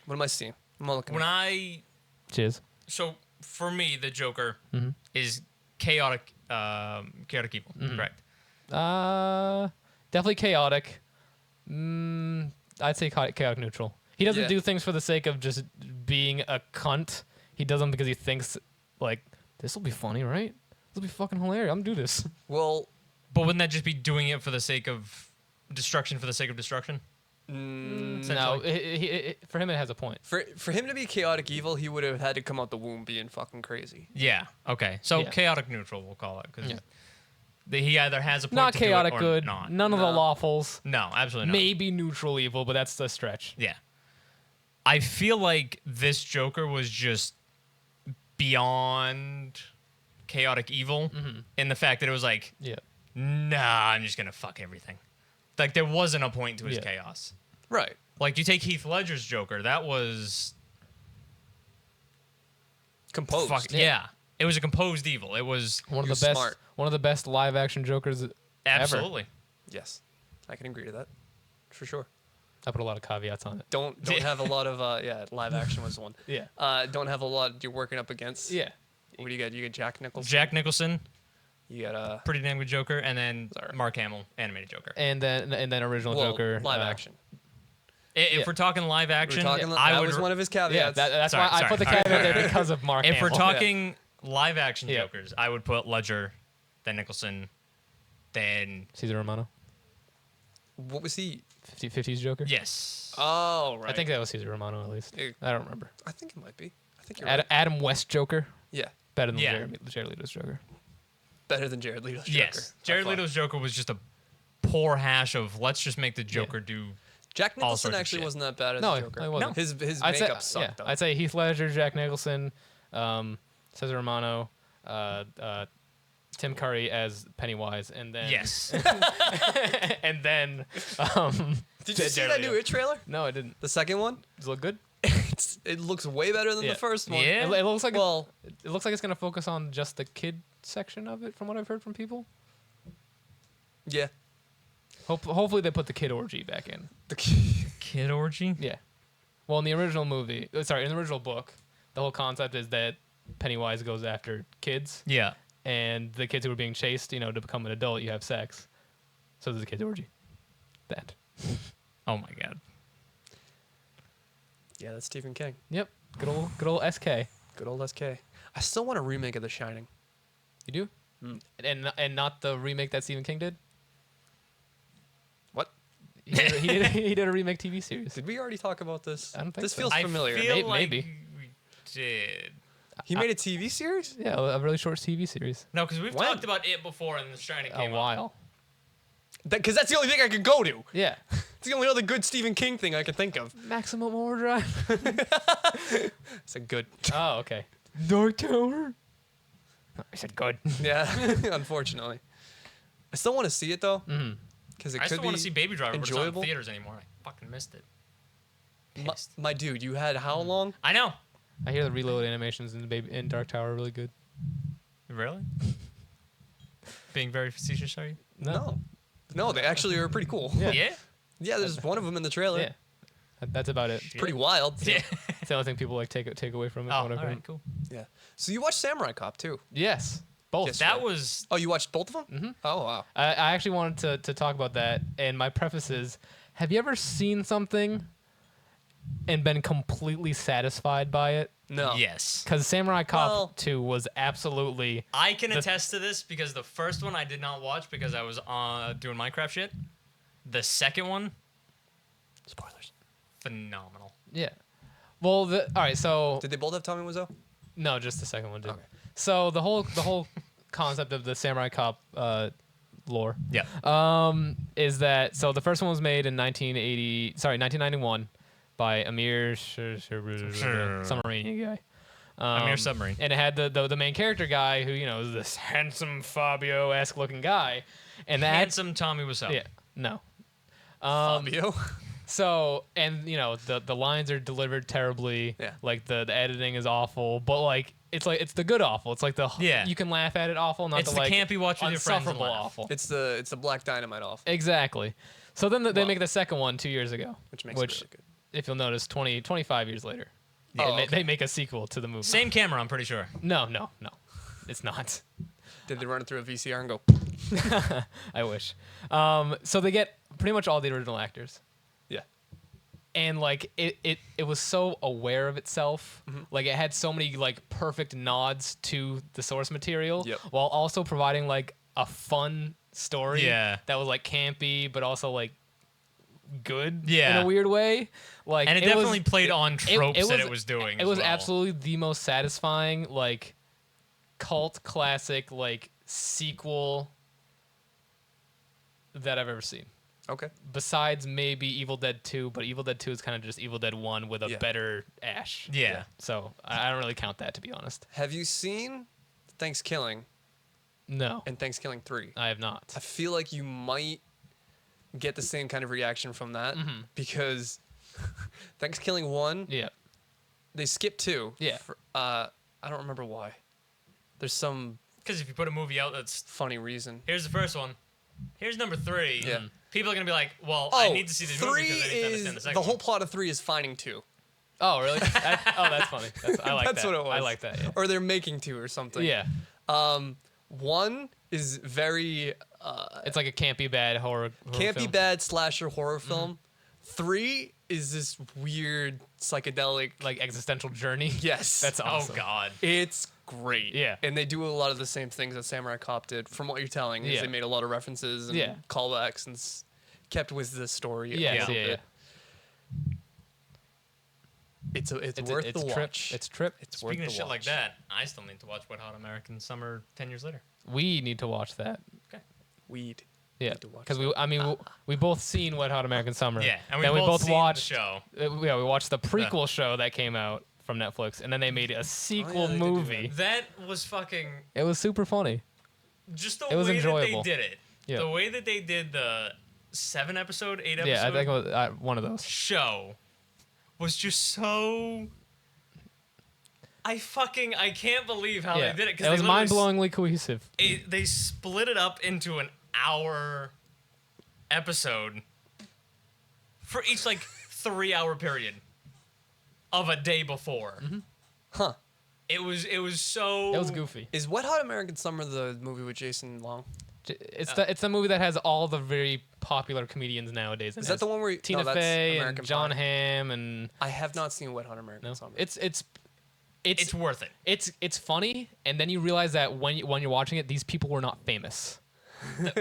What am I seeing? I'm all looking. When I. Cheers. So for me, the Joker is chaotic. Chaotic evil. Correct. Definitely chaotic. I'd say chaotic neutral. He doesn't Yeah. do things for the sake of just being a cunt. He does them because he thinks like this will be funny, right? This will be fucking hilarious. I'm gonna do this. Well, But wouldn't that just be doing it for the sake of destruction for the sake of destruction? No, Essentially. for him it has a point. for him to be chaotic evil, he would have had to come out the womb being fucking crazy. Yeah. Okay. So Yeah. chaotic neutral, we'll call it, because Yeah. he either has a point Not to do it chaotic or good. not. None of the lawfuls. No, absolutely not. Maybe neutral evil, but that's the stretch. Yeah. I feel like this Joker was just beyond chaotic evil in the fact that it was like, Yeah. nah, I'm just gonna fuck everything. Like there wasn't a point to his Yeah. chaos. Right. Like you take Heath Ledger's Joker, that was Composed. fuck, yeah. It was a composed evil. It was One of He the was best. smart. One of the best live action Jokers ever. absolutely. Yes. I can agree to that. For sure. I put a lot of caveats on it. Don't have a lot of live action was the one. Yeah. Don't have a lot you're working up against. Yeah. What do you got? You got Jack Nicholson. Jack Nicholson, You got pretty damn good Joker, and then Sorry. Mark Hamill, animated Joker. And then original Joker. live action. If yeah. we're talking live action, Talking, I that would. was one of his caveats. Yeah, that's Sorry, why I put the sorry. caveat there because of Mark if we're Hamill. talking live action Yeah. Jokers, I would put Ledger, then Nicholson, then Caesar Romano, What was he? 50s Joker. yes. Oh, right. I think that was Caesar Romano at least. It- I don't remember. I think it might be. I think you're right. Adam West Joker, Yeah. better than Yeah. Jared Leto's Joker. Better than Jared Leto's Joker. Yes. Jared by far. Leto's Joker was just a poor hash of let's just make the Joker do. Jack all Nicholson sorts of actually shit. wasn't that bad as No, the Joker. he wasn't. His I'd makeup say, sucked though. I'd say Heath Ledger, Jack Nicholson, Caesar Romano, Tim Curry as Pennywise, and then Yes. and then Did you see Jared that new Leto. It trailer? No, I didn't. The second one? Does it look good? It looks way better than Yeah. the first one. Yeah. It looks like Well, it looks like it's gonna focus on just the kid section of it, from what I've heard from people. yeah. Hopefully they put the kid orgy back in. Kid orgy? Yeah. Well, in the original movie, in the original book, the whole concept is that Pennywise goes after kids, Yeah. and the kids who are being chased, to become an adult, you have sex. So there's a kid orgy. That. Oh my god. Yeah, that's Stephen King. Yep. Good old SK. Good old SK. I still want a remake of The Shining. You do? And not the remake that Stephen King did. What? He did a remake TV series. Did we already talk about this? I don't think This so. feels I familiar. feel like Maybe. we did. He made a TV series? Yeah, a really short TV series. No, because we've When? talked about it before, and The Shining A came up. while. Because that's the only thing I could go to. Yeah. It's the only other good Stephen King thing I can think of. Maximum Overdrive. It's a good. Oh, okay. Dark Tower. I said good. Yeah, unfortunately. I still want to see it though. Mm-hmm. Because it I could still be want to see Baby Driver, but it's not in enjoyable. theaters anymore. I fucking missed it. My, Pissed. my dude, you had how long? I know. I hear the reload animations in Dark Tower are really good. Really? Being very facetious, are you? No, they actually are pretty cool. Yeah. Yeah. Yeah, there's one of them in the trailer. Yeah. That's about it. Shit. Pretty wild. Yeah. It's the only thing people take away from it. Oh, from what I've all heard. right, cool. Yeah. So you watched Samurai Cop too? Yes, Both. Yes. That was Oh, you watched both of them? Mm-hmm. Oh, wow. I actually wanted to talk about that, and my preface is: have you ever seen something and been completely satisfied by it? No. yes. Because Samurai Cop Well- 2 was absolutely. I can attest to this because the first one I did not watch because I was doing Minecraft shit. The second one, Spoilers. phenomenal. Yeah. Well, all right, so Did they both have Tommy Wiseau? no, just the second one did. Okay. So the whole concept of the Samurai Cop lore Yeah. is that so the first one was made in 1991 by Amir Submarine guy. Amir Submarine. And it had the main character guy who is this handsome Fabio-esque looking guy, and that Handsome Tommy Wiseau. yeah no. Fabio. So and the lines are delivered terribly. Yeah. Like the editing is awful, but like it's the good awful. It's like the Yeah. you can laugh at it awful, not It's the the like campy watch with your friends and unsufferable laugh. awful. It's the Black Dynamite off, Exactly. So then they Well- make the second one 2 years ago, which makes it really good. if you'll notice, 25 years later, Oh, they, okay. they make a sequel to the movie. Same camera, I'm pretty sure. No, it's not. Did they run it through a VCR and go? I wish. So they get pretty much all the original actors. Yeah. And like it was so aware of itself. Mm-hmm. Like it had so many like perfect nods to the source material, Yep. while also providing like a fun story Yeah. that was like campy but also like good in Yeah. a weird way. Like And it was- definitely played on tropes that was- it was doing. It as was well. absolutely the most satisfying like cult classic like sequel that I've ever seen. Okay. Besides maybe Evil Dead 2, but Evil Dead 2 is kind of just Evil Dead 1 with a Yeah. better Ash. Yeah. So I don't really count that, to be honest. Have you seen Thanksgiving No, and Thanksgiving 3? I have not. I feel like you might get the same kind of reaction from that because Thanksgiving 1, Yeah. they skipped 2. Yeah. I don't remember why. There's some Because if you put a movie out that's funny reason. here's the first one, here's number 3. Yeah. People are gonna be like, well, Oh, I need to see this movie 3 because I need to is understand the second the whole one. plot of 3 is finding 2. Oh, really? That's funny. I like That's that. what it was. I like that, yeah. Or they're making 2 or something. Yeah. 1 is very It's like a campy bad horror campy film. bad slasher horror film. 3 is this weird psychedelic. Like existential journey. Yes. That's awesome. Oh God. It's great. Yeah. And they do a lot of the same things that Samurai Cop did. From what you're telling, is Yeah. they made a lot of references and Yeah. callbacks and kept with the story. a Yes, little yeah, bit. It's worth the trip. watch. It's trip. It's worth Speaking the of shit like watch. that, I still need to watch Wet Hot American Summer 10 years later. We need to watch that. Okay. Weed. Yeah, Need to watch because that. we both seen Wet Hot American Summer. Yeah, and then we both seen the watched show. Yeah, we watched the prequel show that came out from Netflix, and then they made a sequel they did do movie. That was fucking It was super funny. just the It was way enjoyable. that they did it. Yeah. The way that they did the 7-episode, 8-episode Yeah, I think it was one of those. show was just so. I can't believe how Yeah, they did it. it was mind-blowingly cohesive. They split it up into an hour episode for each 3-hour period of a day before. Huh. It was so. It was goofy. Is Wet Hot American Summer the movie with Jason Long? It's the movie that has all the very popular comedians nowadays. It Is that has the one where Tina that's Fey American and John Pie. Hamm and I have not seen Wet Hot American no, Summer. it's worth it. it's funny, and then you realize that when you're watching it, these people were not famous.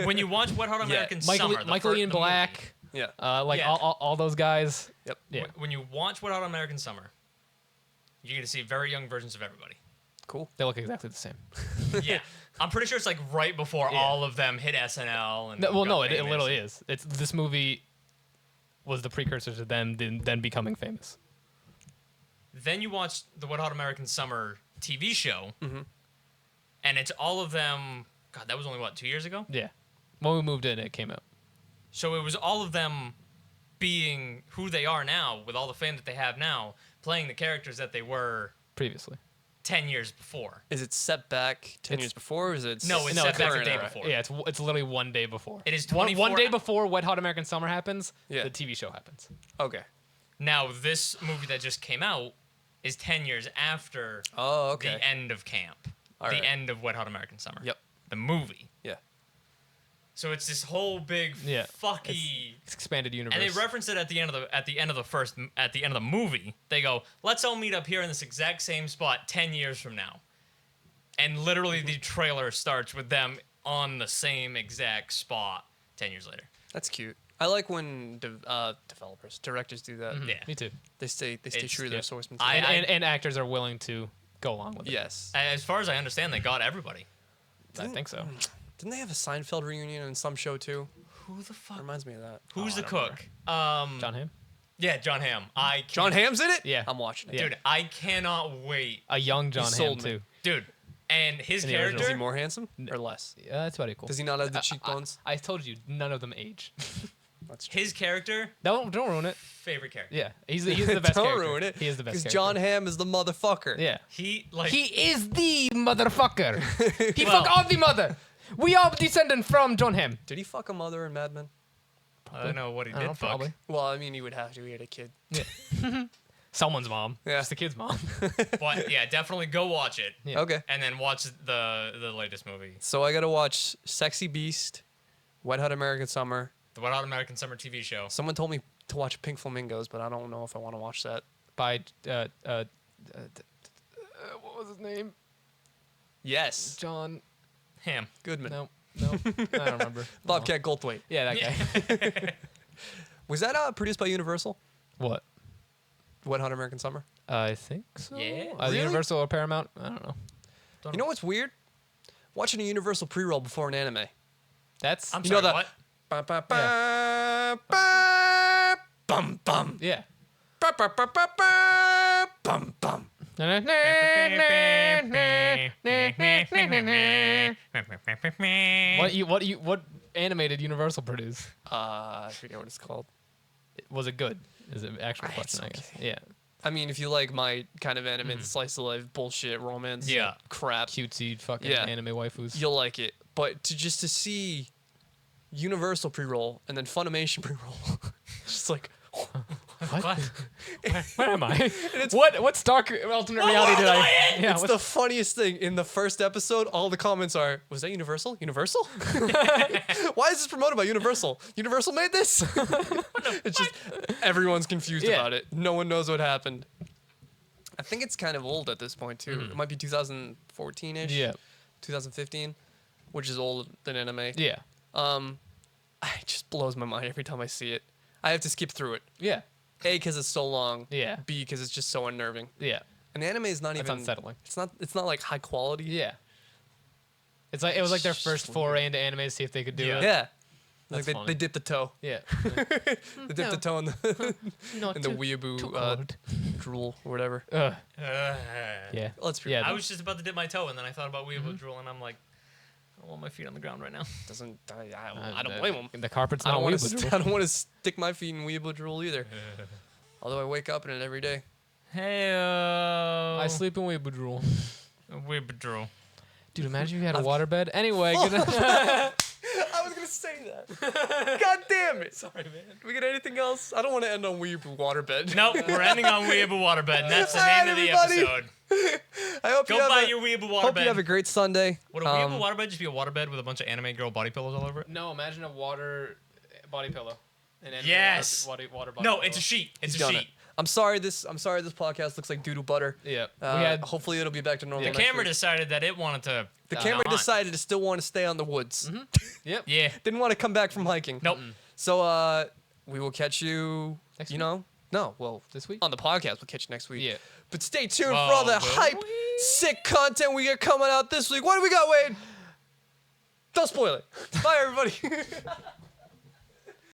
When you watch Wet Hot American Summer, Michael Ian the movie, Black, Yeah. Yeah. all those guys. Yep. Yeah, When you watch Wet Hot American Summer, you're gonna see very young versions of everybody. Cool. they look exactly the same. Yeah, I'm pretty sure it's right before Yeah. all of them hit SNL. And No, got it famous. literally is. This movie was the precursor to them then becoming famous. Then you watch the Wet Hot American Summer TV show, and it's all of them. God, that was only 2 years ago. Yeah, when we moved in, it came out. So it was all of them being who they are now, with all the fame that they have now, playing the characters that they were Previously. 10 years before. Is it set back 10 years before, or is it? No, it's No, set it's back a current day era? before. Yeah, it's literally one day before. It is one 24 day before Wet Hot American Summer happens. Yeah. The TV show happens. Okay. Now, this movie that just came out is 10 years after Oh, okay. the end of camp. All right. end of Wet Hot American Summer. Yep. The movie. Yeah. So it's this whole big fucky. It's expanded universe. And they reference it at the end of the movie. They go, "Let's all meet up here in this exact same spot 10 years from now." And literally the trailer starts with them on the same exact spot 10 years later. That's cute. I like when directors do that. Yeah. Me too. They stay true to their source I- material. And actors are willing to go along with it. Yes. As far as I understand, they got everybody. I think so. Didn't they have a Seinfeld reunion in some show too? Who the fuck? Reminds me of that. Who's the I don't cook? John Hamm? Yeah, John Hamm. John Hamm's in it? Yeah. I'm watching it. Yeah. Dude, I cannot wait. A young John Hamm sold me. too. Dude, and his In the original. Is character. he more handsome or less? Yeah, that's about equal. Does he not have the cheekbones? I told you, none of them age. That's true. His character, Don't ruin it. favorite character. Yeah, he's the best Don't character. ruin it. He is the best Because character. John Hamm is the motherfucker. Yeah. He like He is the motherfucker. He Well- fuck all the mother. We are descendant from John Hamm. Did he fuck a mother in Mad Men? I don't know what he I did. don't know, Fuck. probably. Well, I mean, he would have to. He had a kid. Someone's mom. Yeah. Just the kid's mom. But yeah, definitely go watch it. Yeah. Okay. And then watch the latest movie, So I gotta watch Sexy Beast, Wet Hot American Summer. the Wet Hot American Summer TV show. Someone told me to watch Pink Flamingos, but I don't know if I want to watch that. By what was his name? Yes. John. Ham. Goodman. No. I don't remember. Bobcat Goldthwait. Yeah, that guy. Was that produced by Universal? What? Wet Hot American Summer? I think so. Yeah. Really? Universal or Paramount? I don't know. You know what's weird? Watching a Universal pre-roll before an anime. That's I'm You know sorry, that- what? Ba, ba, ba, ba, bum bum. yeah. Ba, ba, ba, ba, ba, bum bum. What animated Universal produce? I forget what it's called. Was it good? Is it actual It's question? I guess. okay. Yeah. I mean, if you like my kind of anime, slice of life, bullshit, romance, Yeah. crap, Cutesy fucking Yeah. anime waifus. you'll like it. But to see Universal pre-roll and then Funimation pre-roll, it's just like, What? Where am I? What Stark alternate reality did I? Yeah. it's the funniest thing. In the first episode, all the comments are, was that Universal? Universal? Why is this promoted by Universal? Universal made this? It's just, everyone's confused Yeah. about it. No one knows what happened. I think it's kind of old at this point, too. It might be 2014-ish. Yeah. 2015, which is old than anime. Yeah. It just blows my mind every time I see it. I have to skip through it. Yeah. A, because it's so long. Yeah. B, because it's just so unnerving. Yeah. And the anime is not That's even unsettling. It's not like high quality. Yeah. It was like their first foray into anime to see if they could do Yeah. it. Yeah. That's Like funny. they dipped the toe. Yeah. They dipped the toe in the Not in the too weeaboo cold. drool or whatever. Yeah. Let's be Yeah. I was just about to dip my toe, and then I thought about weeaboo drool, and I'm like, I don't want my feet on the ground right now. doesn't I don't blame them. The carpet's I not don't want weeaboo to drool. I don't want to stick my feet in weeaboo drool either. Although I wake up in it every day. Hey, I sleep in weeaboo drool. weeaboo drool. Dude, imagine if you had a waterbed. Anyway, good I was gonna say that. God damn it. Sorry, man. Do we get anything else? I don't want to end on weeaboo waterbed. Nope, we're ending on weeaboo waterbed, and that's the Alright, name of the everybody. episode. I hope Go you have buy a, your weeaboo hope you have a waterbed. great Sunday. Would a weeaboo waterbed just be a waterbed with a bunch of anime girl body pillows all over it? No, imagine a water body pillow. Yes. Water body No, pillow. it's a sheet. It's He's a done sheet. it. I'm sorry this podcast looks like doodle butter. Yeah. We we had hopefully it'll be back to normal. The next camera week. decided that it wanted to. The go camera on. decided to still want to stay on the woods. Yep. Yeah. Didn't want to come back from hiking. Nope. So we will catch you. Next you week? know, no, well, This week? on the podcast we'll catch you next week. Yeah. But stay tuned Well, for all the will hype, we? sick content we got coming out this week. What do we got, Wade? Don't spoil it. Bye, everybody.